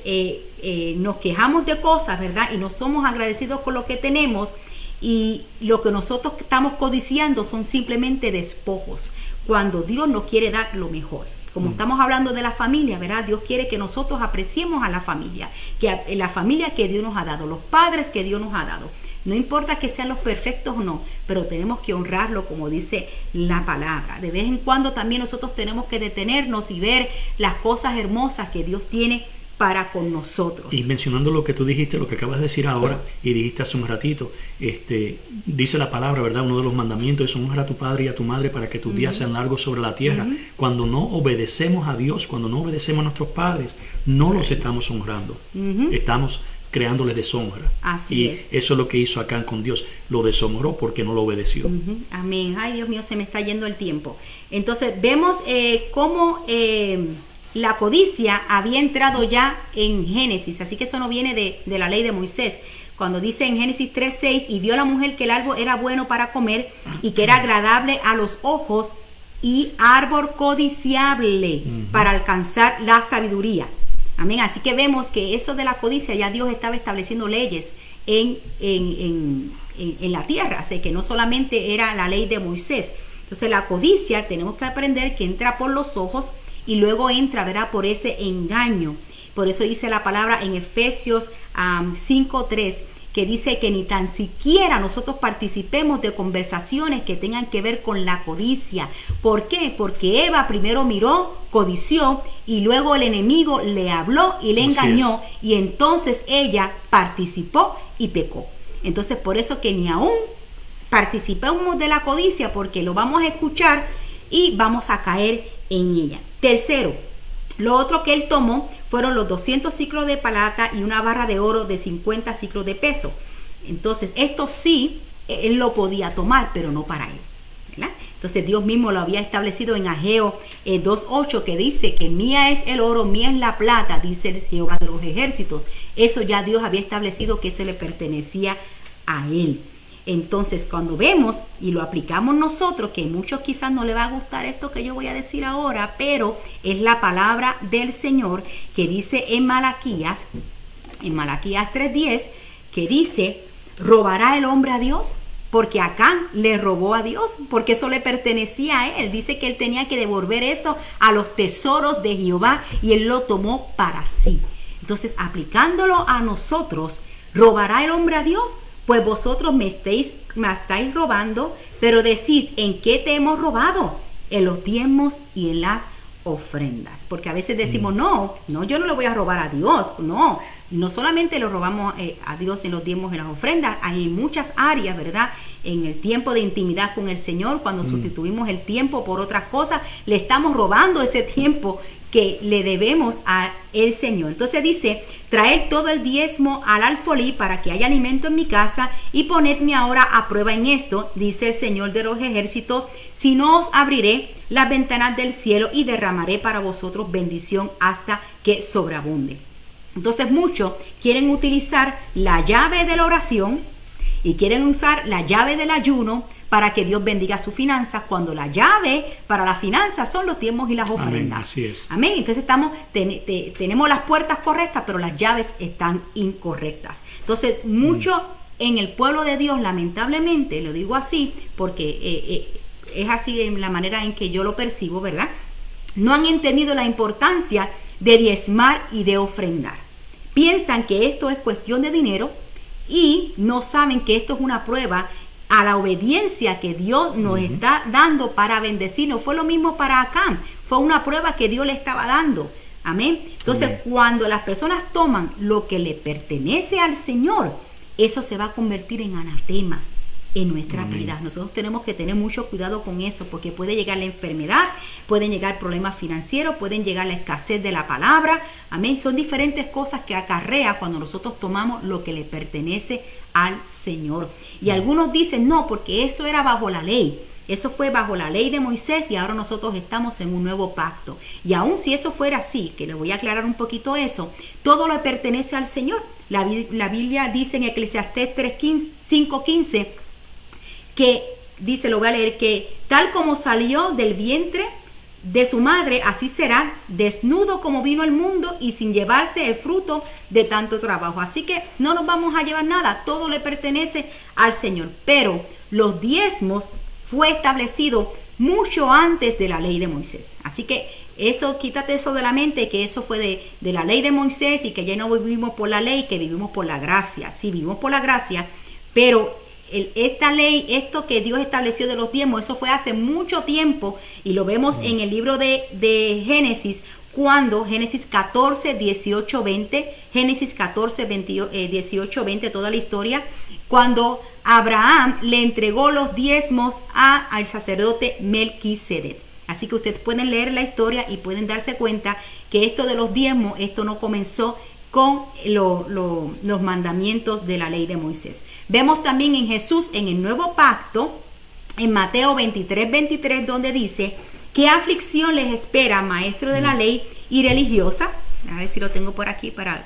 nos quejamos de cosas, ¿verdad? Y no somos agradecidos con lo que tenemos. Y lo que nosotros estamos codiciando son simplemente despojos, cuando Dios nos quiere dar lo mejor. Como estamos hablando de la familia, ¿verdad? Dios quiere que nosotros apreciemos a la familia que Dios nos ha dado, los padres que Dios nos ha dado. No importa que sean los perfectos o no, pero tenemos que honrarlo, como dice la palabra. De vez en cuando también nosotros tenemos que detenernos y ver las cosas hermosas que Dios tiene para con nosotros. Y mencionando lo que tú dijiste, lo que acabas de decir ahora y dijiste hace un ratito, dice la palabra, ¿verdad? Uno de los mandamientos es honrar a tu padre y a tu madre para que tus días sean largos sobre la tierra. Cuando no obedecemos a Dios, cuando no obedecemos a nuestros padres, no los estamos honrando. Estamos creándoles deshonra. Así es. Eso es lo que hizo Acán con Dios. Lo deshonró porque no lo obedeció. Amén. Ay, Dios mío, se me está yendo el tiempo. Entonces vemos cómo la codicia había entrado ya en Génesis, así que eso no viene de la ley de Moisés. Cuando dice en Génesis 3:6, y vio la mujer que el árbol era bueno para comer y que era agradable a los ojos y árbol codiciable para alcanzar la sabiduría. Amén. Así que vemos que eso de la codicia, ya Dios estaba estableciendo leyes en la tierra. Así que no solamente era la ley de Moisés. Entonces la codicia tenemos que aprender que entra por los ojos y luego entra, ¿verdad?, por ese engaño. Por eso dice la palabra en Efesios 5:3, que dice que ni tan siquiera nosotros participemos de conversaciones que tengan que ver con la codicia. ¿Por qué? Porque Eva primero miró, codició, y luego el enemigo le habló y le engañó, y entonces ella participó y pecó. Entonces por eso que ni aún participemos de la codicia, porque lo vamos a escuchar y vamos a caer en ella. Tercero, lo otro que él tomó fueron los 200 ciclos de plata y una barra de oro de 50 ciclos de peso. Entonces, esto sí, él lo podía tomar, pero no para él, ¿verdad? Entonces, Dios mismo lo había establecido en Ageo 2:8, que dice que mía es el oro, mía es la plata, dice el Jehová de los ejércitos. Eso ya Dios había establecido que eso le pertenecía a él. Entonces, cuando vemos y lo aplicamos nosotros, que a muchos quizás no le va a gustar esto que yo voy a decir ahora, pero es la palabra del Señor que dice en Malaquías 3:10, que dice, ¿robará el hombre a Dios? Porque Acán le robó a Dios, porque eso le pertenecía a él. Dice que él tenía que devolver eso a los tesoros de Jehová y él lo tomó para sí. Entonces, aplicándolo a nosotros, ¿robará el hombre a Dios? Pues vosotros me estáis robando, pero decís, ¿en qué te hemos robado? En los diezmos y en las ofrendas. Porque a veces decimos, no, yo no le voy a robar a Dios. No solamente lo robamos a Dios en los diezmos y en las ofrendas. Hay muchas áreas, ¿verdad? En el tiempo de intimidad con el Señor, cuando sustituimos el tiempo por otras cosas, le estamos robando ese tiempo que le debemos a el Señor. Entonces dice, traed todo el diezmo al alfolí para que haya alimento en mi casa y ponedme ahora a prueba en esto, dice el Señor de los ejércitos, si no os abriré las ventanas del cielo y derramaré para vosotros bendición hasta que sobreabunde. Entonces muchos quieren utilizar la llave de la oración y quieren usar la llave del ayuno para que Dios bendiga sus finanzas, cuando la llave para las finanzas son los diezmos y las ofrendas. Amén, así es. Amén. Entonces tenemos las puertas correctas, pero las llaves están incorrectas. Entonces, mucho en el pueblo de Dios, lamentablemente, lo digo así, porque es así en la manera en que yo lo percibo, ¿verdad? No han entendido la importancia de diezmar y de ofrendar. Piensan que esto es cuestión de dinero y no saben que esto es una prueba a la obediencia que Dios nos está dando para bendecirnos. Fue lo mismo para Acán, fue una prueba que Dios le estaba dando. Amén. Entonces, cuando las personas toman lo que le pertenece al Señor, eso se va a convertir en anatema en nuestras vidas. Nosotros tenemos que tener mucho cuidado con eso, porque puede llegar la enfermedad, pueden llegar problemas financieros, pueden llegar la escasez de la palabra. Amén. Son diferentes cosas que acarrea cuando nosotros tomamos lo que le pertenece al Señor. Y algunos dicen, no, porque eso era bajo la ley. Eso fue bajo la ley de Moisés y ahora nosotros estamos en un nuevo pacto. Y aun si eso fuera así, que le voy a aclarar un poquito eso, todo le pertenece al Señor. La Biblia dice en Eclesiastés 5:15 que dice, lo voy a leer, que tal como salió del vientre de su madre, así será, desnudo como vino al mundo y sin llevarse el fruto de tanto trabajo. Así que no nos vamos a llevar nada, todo le pertenece al Señor. Pero los diezmos fue establecido mucho antes de la ley de Moisés. Así que eso, quítate eso de la mente, que eso fue de la ley de Moisés y que ya no vivimos por la ley, que vivimos por la gracia. Sí, vivimos por la gracia, pero esta ley, esto que Dios estableció de los diezmos, eso fue hace mucho tiempo y lo vemos en el libro de Génesis, cuando Génesis 14, 18, 20, Génesis 14, 18, 20, toda la historia, cuando Abraham le entregó los diezmos al sacerdote Melquisedec. Así que ustedes pueden leer la historia y pueden darse cuenta que esto de los diezmos, esto no comenzó con los mandamientos de la ley de Moisés. Vemos también en Jesús, en el nuevo pacto, en Mateo 23, 23, donde dice, ¿qué aflicción les espera, maestro de la ley y religiosa? A ver si lo tengo por aquí para...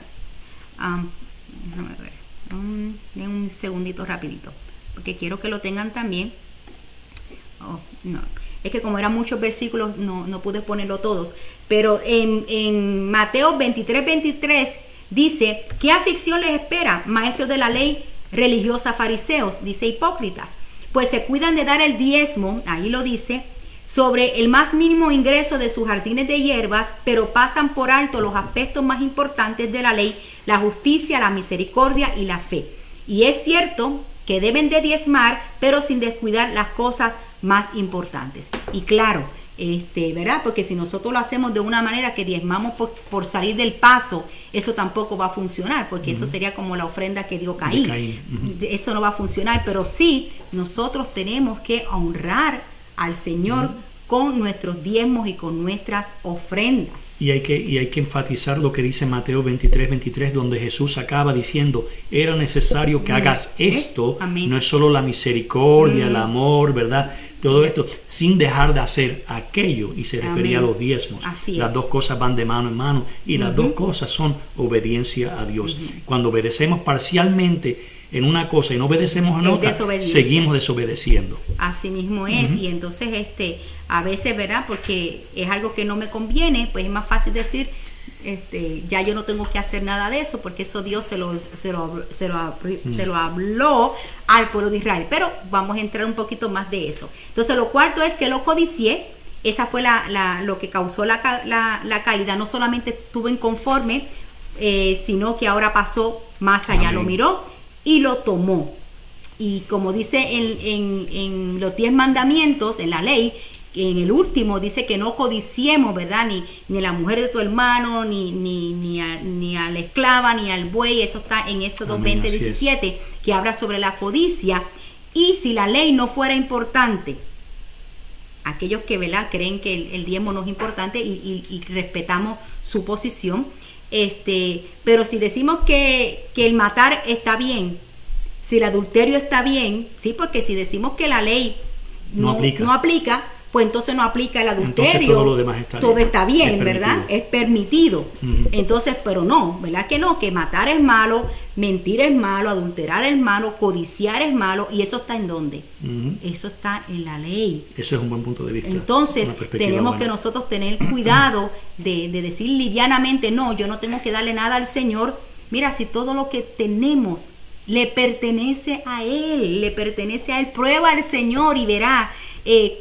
déjame ver. Un segundito rapidito, porque quiero que lo tengan también. Es que como eran muchos versículos, no pude ponerlo todos. Pero en Mateo 23 dice, ¿qué aflicción les espera, maestros de la ley religiosa, fariseos? Dice, hipócritas, pues se cuidan de dar el diezmo, ahí lo dice, sobre el más mínimo ingreso de sus jardines de hierbas, pero pasan por alto los aspectos más importantes de la ley, la justicia, la misericordia y la fe. Y es cierto que deben de diezmar, pero sin descuidar las cosas más importantes. Y claro, ¿verdad? Porque si nosotros lo hacemos de una manera que diezmamos por salir del paso, eso tampoco va a funcionar, porque eso sería como la ofrenda que dio Caín. Eso no va a funcionar, pero sí, nosotros tenemos que honrar al Señor con nuestros diezmos y con nuestras ofrendas. Y hay que enfatizar lo que dice Mateo 23, donde Jesús acaba diciendo, era necesario que hagas esto, no es solo la misericordia, el amor, ¿verdad? Todo esto, sin dejar de hacer aquello, y se refería a los diezmos. Las dos cosas van de mano en mano, y las dos cosas son obediencia a Dios. Cuando obedecemos parcialmente en una cosa y no obedecemos en otra, seguimos desobedeciendo. Así mismo es. Y entonces a veces, ¿verdad? Porque es algo que no me conviene, pues es más fácil decir, ya yo no tengo que hacer nada de eso, porque eso Dios se lo habló al pueblo de Israel. Pero vamos a entrar un poquito más de eso. Entonces lo cuarto es que lo codicié. Esa fue lo que causó la caída. No solamente estuvo inconforme, sino que ahora pasó más allá. Lo miró y lo tomó. Y como dice en los 10 mandamientos, en la ley, en el último dice que no codiciemos, ¿verdad? Ni a la mujer de tu hermano, ni a la esclava, ni al buey. Eso está en Éxodo 20:17, que habla sobre la codicia. Y si la ley no fuera importante, aquellos que, ¿verdad?, creen que el diezmo no es importante y respetamos su posición, pero si decimos que el matar está bien, si el adulterio está bien, sí, porque si decimos que la ley no aplica, pues entonces no aplica el adulterio. Entonces todo lo demás está bien, ¿verdad? Es permitido. Entonces, pero no, ¿verdad que no? Que matar es malo, mentir es malo, adulterar es malo, codiciar es malo. ¿Y eso está en dónde? Eso está en la ley. Eso es un buen punto de vista. Entonces, tenemos que nosotros tener cuidado de decir livianamente, no, yo no tengo que darle nada al Señor. Mira, si todo lo que tenemos le pertenece a Él, prueba al Señor y verá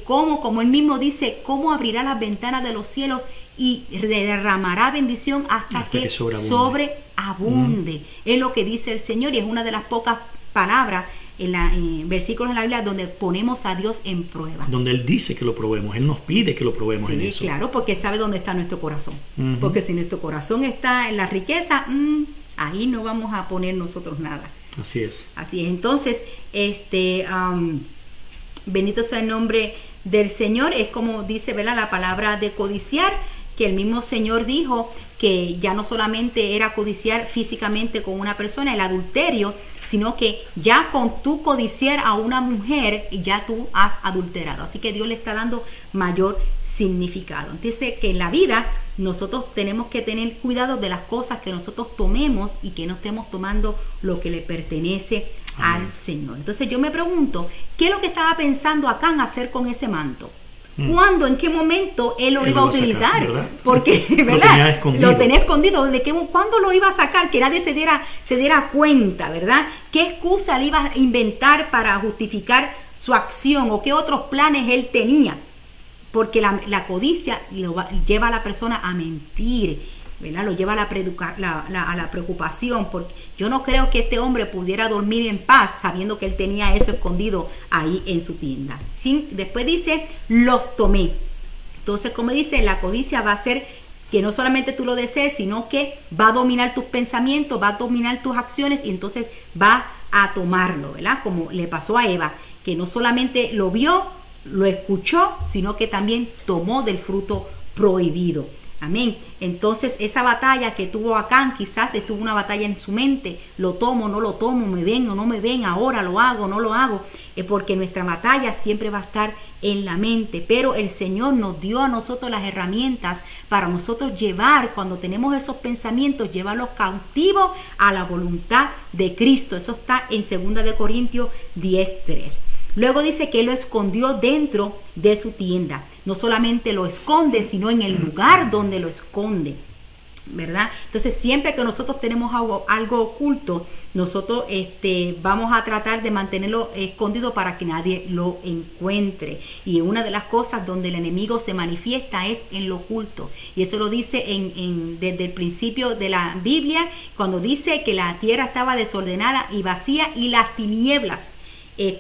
como Él mismo dice, cómo abrirá las ventanas de los cielos y derramará bendición hasta que sobreabunde. Es lo que dice el Señor, y es una de las pocas palabras en versículos en la Biblia donde ponemos a Dios en prueba. Donde Él dice que lo probemos, Él nos pide que lo probemos en eso. Sí, claro, porque sabe dónde está nuestro corazón. Porque si nuestro corazón está en la riqueza, ahí no vamos a poner nosotros nada. Así es. Entonces, bendito sea el nombre del Señor. Es como dice, ¿verdad?, la palabra de codiciar, que el mismo Señor dijo que ya no solamente era codiciar físicamente con una persona, el adulterio, sino que ya con tú codiciar a una mujer, ya tú has adulterado. Así que Dios le está dando mayor significado. Entonces, que en la vida nosotros tenemos que tener cuidado de las cosas que nosotros tomemos y que no estemos tomando lo que le pertenece al Señor. Entonces yo me pregunto, ¿qué es lo que estaba pensando Acán hacer con ese manto? ¿Cuándo, en qué momento él lo iba a utilizar? Sacar, porque, ¿verdad? Lo tenía escondido. ¿Cuándo lo iba a sacar? Que nadie se diera cuenta, ¿verdad? ¿Qué excusa le iba a inventar para justificar su acción? ¿O qué otros planes él tenía? Porque la codicia lleva a la persona a mentir, ¿verdad? Lo lleva a la preocupación, porque yo no creo que este hombre pudiera dormir en paz sabiendo que él tenía eso escondido ahí en su tienda. Después dice, los tomé. Entonces, como dice, la codicia va a ser que no solamente tú lo desees, sino que va a dominar tus pensamientos, va a dominar tus acciones, y entonces va a tomarlo, ¿verdad? Como le pasó a Eva, que no solamente lo vio, lo escuchó, sino que también tomó del fruto prohibido. Amén. Entonces esa batalla que tuvo Acán, quizás estuvo una batalla en su mente, lo tomo, no lo tomo, me ven o no me ven, ahora lo hago, no lo hago, porque nuestra batalla siempre va a estar en la mente. Pero el Señor nos dio a nosotros las herramientas para nosotros llevar, cuando tenemos esos pensamientos, llevarlos cautivos a la voluntad de Cristo. Eso está en 2 Corintios 10:3. Luego dice que él lo escondió dentro de su tienda. No solamente lo esconde, sino en el lugar donde lo esconde, ¿verdad? Entonces, siempre que nosotros tenemos algo oculto, nosotros vamos a tratar de mantenerlo escondido para que nadie lo encuentre. Y una de las cosas donde el enemigo se manifiesta es en lo oculto. Y eso lo dice desde el principio de la Biblia, cuando dice que la tierra estaba desordenada y vacía y las tinieblas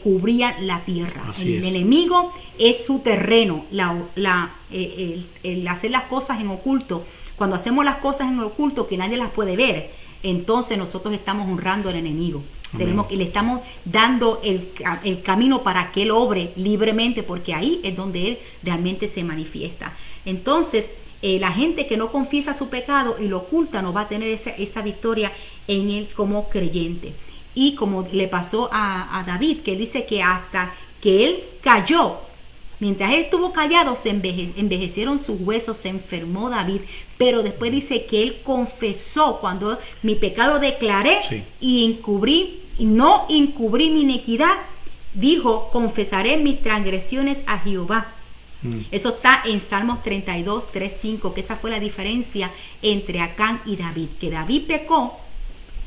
cubrían la tierra. El enemigo es su terreno, el hacer las cosas en oculto. Cuando hacemos las cosas en oculto que nadie las puede ver, entonces nosotros estamos honrando al enemigo. Le estamos dando el camino para que él obre libremente, porque ahí es donde él realmente se manifiesta. Entonces, la gente que no confiesa su pecado y lo oculta no va a tener esa victoria en él como creyente. Y como le pasó a David, que dice que hasta que él cayó, mientras él estuvo callado, se envejecieron sus huesos, se enfermó David, pero después dice que él confesó, cuando mi pecado declaré y no encubrí mi iniquidad, dijo, confesaré mis transgresiones a Jehová. Eso está en Salmos 32, 3, 5, que esa fue la diferencia entre Acán y David, que David pecó,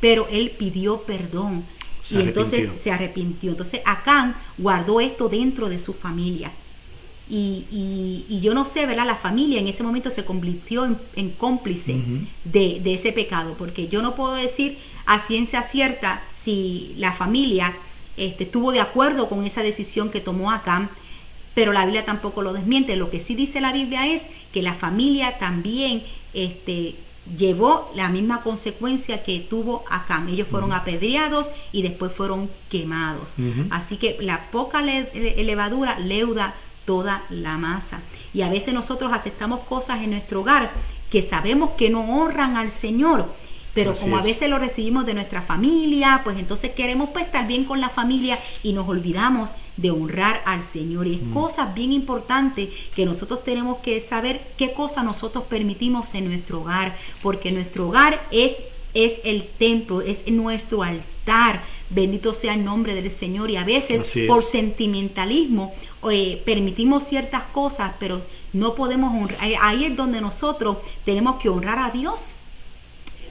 pero él pidió perdón entonces se arrepintió. Entonces Acán guardó esto dentro de su familia. Y yo no sé, ¿verdad? La familia en ese momento se convirtió en cómplice de ese pecado, porque yo no puedo decir a ciencia cierta si la familia estuvo de acuerdo con esa decisión que tomó Acán, pero la Biblia tampoco lo desmiente. Lo que sí dice la Biblia es que la familia también llevó la misma consecuencia que tuvo Acán. Ellos fueron apedreados y después fueron quemados. Así que la poca levadura leuda toda la masa. Y a veces nosotros aceptamos cosas en nuestro hogar que sabemos que no honran al Señor, pero a veces lo recibimos de nuestra familia, pues entonces queremos estar bien con la familia y nos olvidamos de honrar al Señor. Y es cosas bien importantes que nosotros tenemos que saber qué cosas nosotros permitimos en nuestro hogar, porque nuestro hogar es el templo, es nuestro altar. Bendito sea el nombre del Señor. Y a veces por sentimentalismo permitimos ciertas cosas, pero no podemos honrar. Ahí es donde nosotros tenemos que honrar a Dios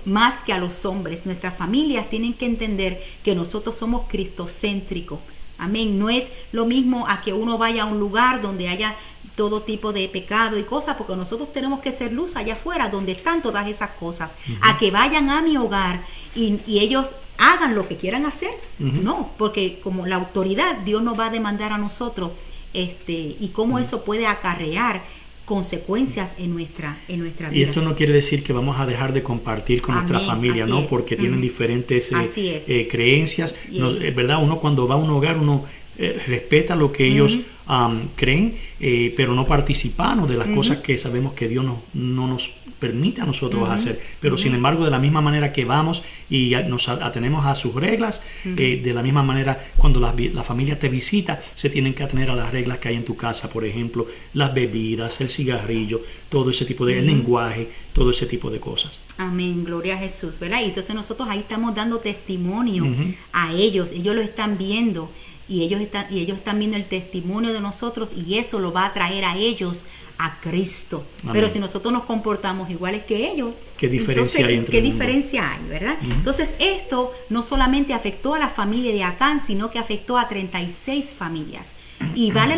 más que a los hombres. Nuestras familias tienen que entender que nosotros somos cristocéntricos. Amén. No es lo mismo a que uno vaya a un lugar donde haya todo tipo de pecado y cosas, porque nosotros tenemos que ser luz allá afuera donde están todas esas cosas. A que vayan a mi hogar y ellos hagan lo que quieran hacer. No, porque como la autoridad, Dios nos va a demandar a nosotros y cómo eso puede acarrear consecuencias en nuestra vida. Y esto no quiere decir que vamos a dejar de compartir con nuestra familia, ¿no? Porque tienen diferentes creencias. ¿Verdad? Uno cuando va a un hogar, uno respeta lo que ellos creen, pero no participamos de las cosas que sabemos que Dios no nos permite a nosotros hacer. Pero sin embargo, de la misma manera que vamos y nos atenemos a sus reglas, de la misma manera cuando la familia te visita, se tienen que atener a las reglas que hay en tu casa. Por ejemplo, las bebidas, el cigarrillo, todo ese tipo de el lenguaje, todo ese tipo de cosas. Amén, gloria a Jesús, ¿verdad? Y entonces nosotros ahí estamos dando testimonio a ellos lo están viendo. Y ellos están viendo el testimonio de nosotros, y eso lo va a traer a ellos a Cristo. Amén. Pero si nosotros nos comportamos iguales que ellos, ¿qué diferencia hay entre ¿qué diferencia hay, verdad? Entonces esto no solamente afectó a la familia de Acán, sino que afectó a 36 familias. Y valdrá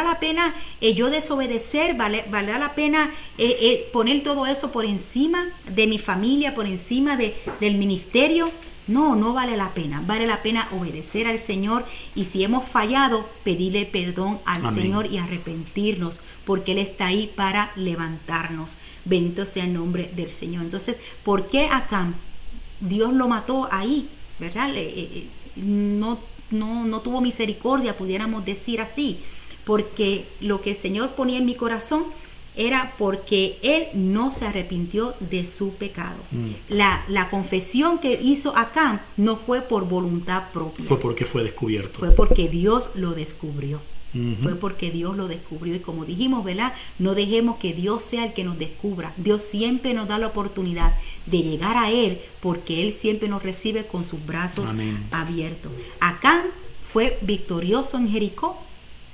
la pena yo desobedecer, valdrá la pena poner todo eso por encima de mi familia, por encima del ministerio. No vale la pena. Vale la pena obedecer al Señor, y si hemos fallado, pedirle perdón al Señor y arrepentirnos, porque Él está ahí para levantarnos. Bendito sea el nombre del Señor. Entonces, ¿por qué Acán? Dios lo mató ahí, ¿verdad? No tuvo misericordia, pudiéramos decir así, porque lo que el Señor ponía en mi corazón era porque él no se arrepintió de su pecado. La confesión que hizo Acán no fue por voluntad propia. Fue porque fue descubierto. Fue porque Dios lo descubrió. Fue porque Dios lo descubrió. Y como dijimos, ¿verdad? No dejemos que Dios sea el que nos descubra. Dios siempre nos da la oportunidad de llegar a Él, porque Él siempre nos recibe con sus brazos abiertos. Acán fue victorioso en Jericó,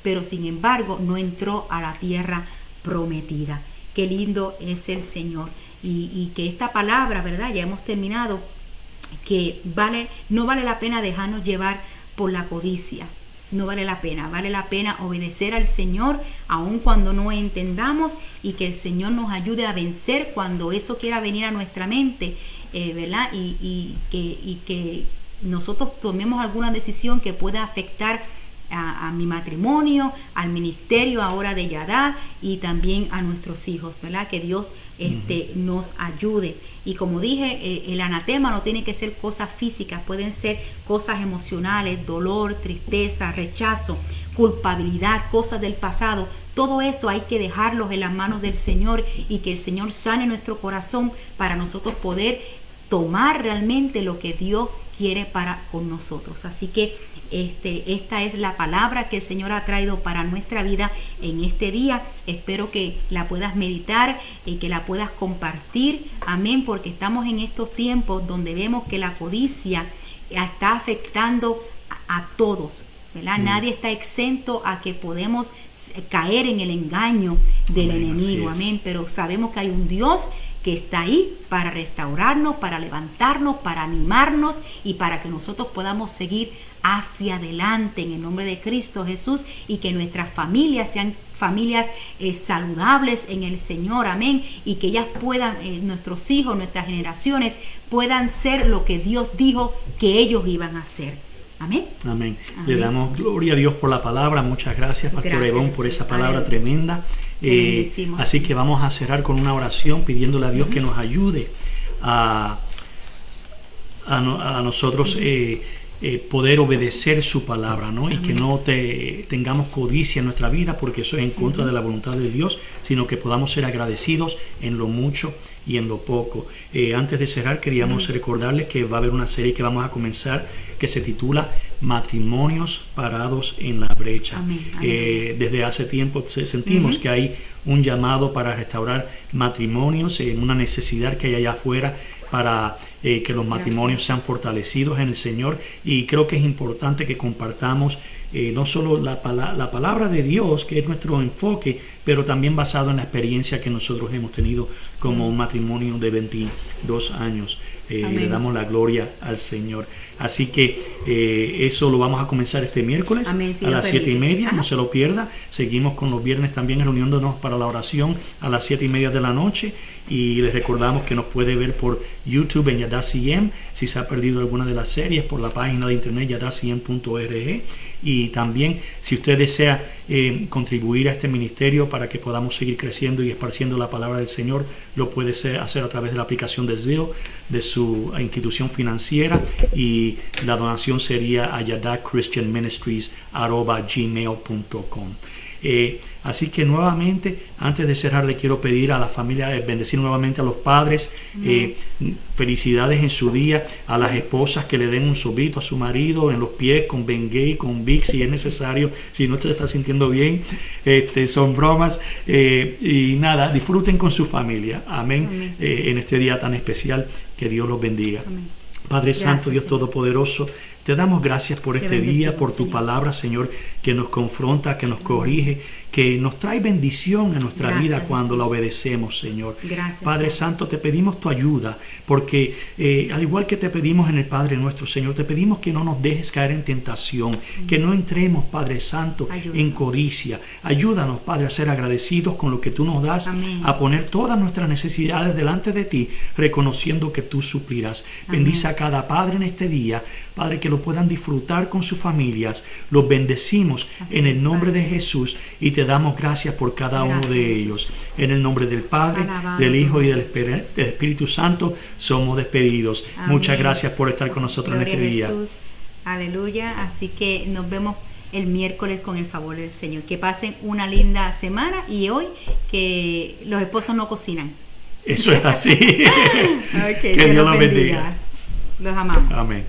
pero sin embargo no entró a la tierra prometida. Qué lindo es el Señor. Y que esta palabra, ¿verdad? Ya hemos terminado, que no vale la pena dejarnos llevar por la codicia. No vale la pena obedecer al Señor aun cuando no entendamos, y que el Señor nos ayude a vencer cuando eso quiera venir a nuestra mente, ¿verdad? Y que nosotros tomemos alguna decisión que pueda afectar a mi matrimonio, al ministerio ahora de Yadá y también a nuestros hijos, ¿verdad? Que Dios nos ayude. Y como dije, el anatema no tiene que ser cosas físicas, pueden ser cosas emocionales, dolor, tristeza, rechazo, culpabilidad, cosas del pasado. Todo eso hay que dejarlos en las manos del Señor, y que el Señor sane nuestro corazón para nosotros poder tomar realmente lo que Dios quiere para con nosotros. Así que esta es la palabra que el Señor ha traído para nuestra vida en este día. Espero que la puedas meditar y que la puedas compartir. Amén, porque estamos en estos tiempos donde vemos que la codicia está afectando a todos, ¿verdad? Nadie está exento a que podemos caer en el engaño del enemigo. Amén, pero sabemos que hay un Dios que está ahí para restaurarnos, para levantarnos, para animarnos y para que nosotros podamos seguir hacia adelante en el nombre de Cristo Jesús, y que nuestras familias sean familias saludables en el Señor. Amén, y que ellas puedan, nuestros hijos, nuestras generaciones puedan ser lo que Dios dijo que ellos iban a ser. Amén. Amén. Le damos gloria a Dios por la palabra. Muchas gracias, Pastor Evón, por esa palabra tremenda. Así que vamos a cerrar con una oración pidiéndole a Dios que nos ayude a nosotros poder obedecer su palabra, ¿no? Y que no tengamos codicia en nuestra vida, porque eso es en contra de la voluntad de Dios, sino que podamos ser agradecidos en lo mucho y en lo poco. Antes de cerrar, queríamos recordarles que va a haber una serie que vamos a comenzar que se titula Matrimonios parados en la brecha. Amén. Desde hace tiempo sentimos que hay un llamado para restaurar matrimonios, una necesidad que hay allá afuera para que los matrimonios sean fortalecidos en el Señor, y creo que es importante que compartamos no solo la palabra de Dios, que es nuestro enfoque, pero también basado en la experiencia que nosotros hemos tenido como un matrimonio de 22 años. Le damos la gloria al Señor. Así que eso lo vamos a comenzar este miércoles a las 7:30. No se lo pierda. Seguimos con los viernes también reuniéndonos para la oración a las 7:30 de la noche. Y les recordamos que nos puede ver por YouTube en Yadá CM, si se ha perdido alguna de las series, por la página de internet yadacm.org. Y también, si usted desea contribuir a este ministerio para que podamos seguir creciendo y esparciendo la palabra del Señor, lo puede hacer a través de la aplicación de Zelle, de su institución financiera, y la donación sería a yadachristianministries@gmail.com. Así que nuevamente, antes de cerrar, le quiero pedir a la familia, bendecir nuevamente a los padres, felicidades en su día, a las esposas que le den un sobito a su marido en los pies con Bengay, con Vicks, si es necesario, si no se está sintiendo bien. Son bromas, y nada, disfruten con su familia. Amén. En este día tan especial, que Dios los bendiga. Amén. Padre Santo, Dios Todopoderoso, te damos gracias por este día, por tu palabra, Señor, que nos confronta, que nos corrige, que nos trae bendición a nuestra vida cuando la obedecemos, Señor. Padre Santo, te pedimos tu ayuda, porque al igual que te pedimos en el Padre nuestro, Señor, te pedimos que no nos dejes caer en tentación, que no entremos, Padre Santo, en codicia. Ayúdanos, Padre, a ser agradecidos con lo que tú nos das, a poner todas nuestras necesidades delante de ti, reconociendo que tú suplirás. Bendice a cada padre en este día, Padre, que lo puedan disfrutar con sus familias. Los bendecimos en el nombre de Jesús, y te damos gracias por cada uno de ellos. En el nombre del Padre, del Hijo y del Espíritu Santo somos despedidos. Muchas gracias por estar con nosotros en este día. Aleluya. Así que nos vemos el miércoles con el favor del Señor. Que pasen una linda semana, y hoy que los esposos no cocinan. Eso es así. Que Dios los bendiga. Los amamos. Amén.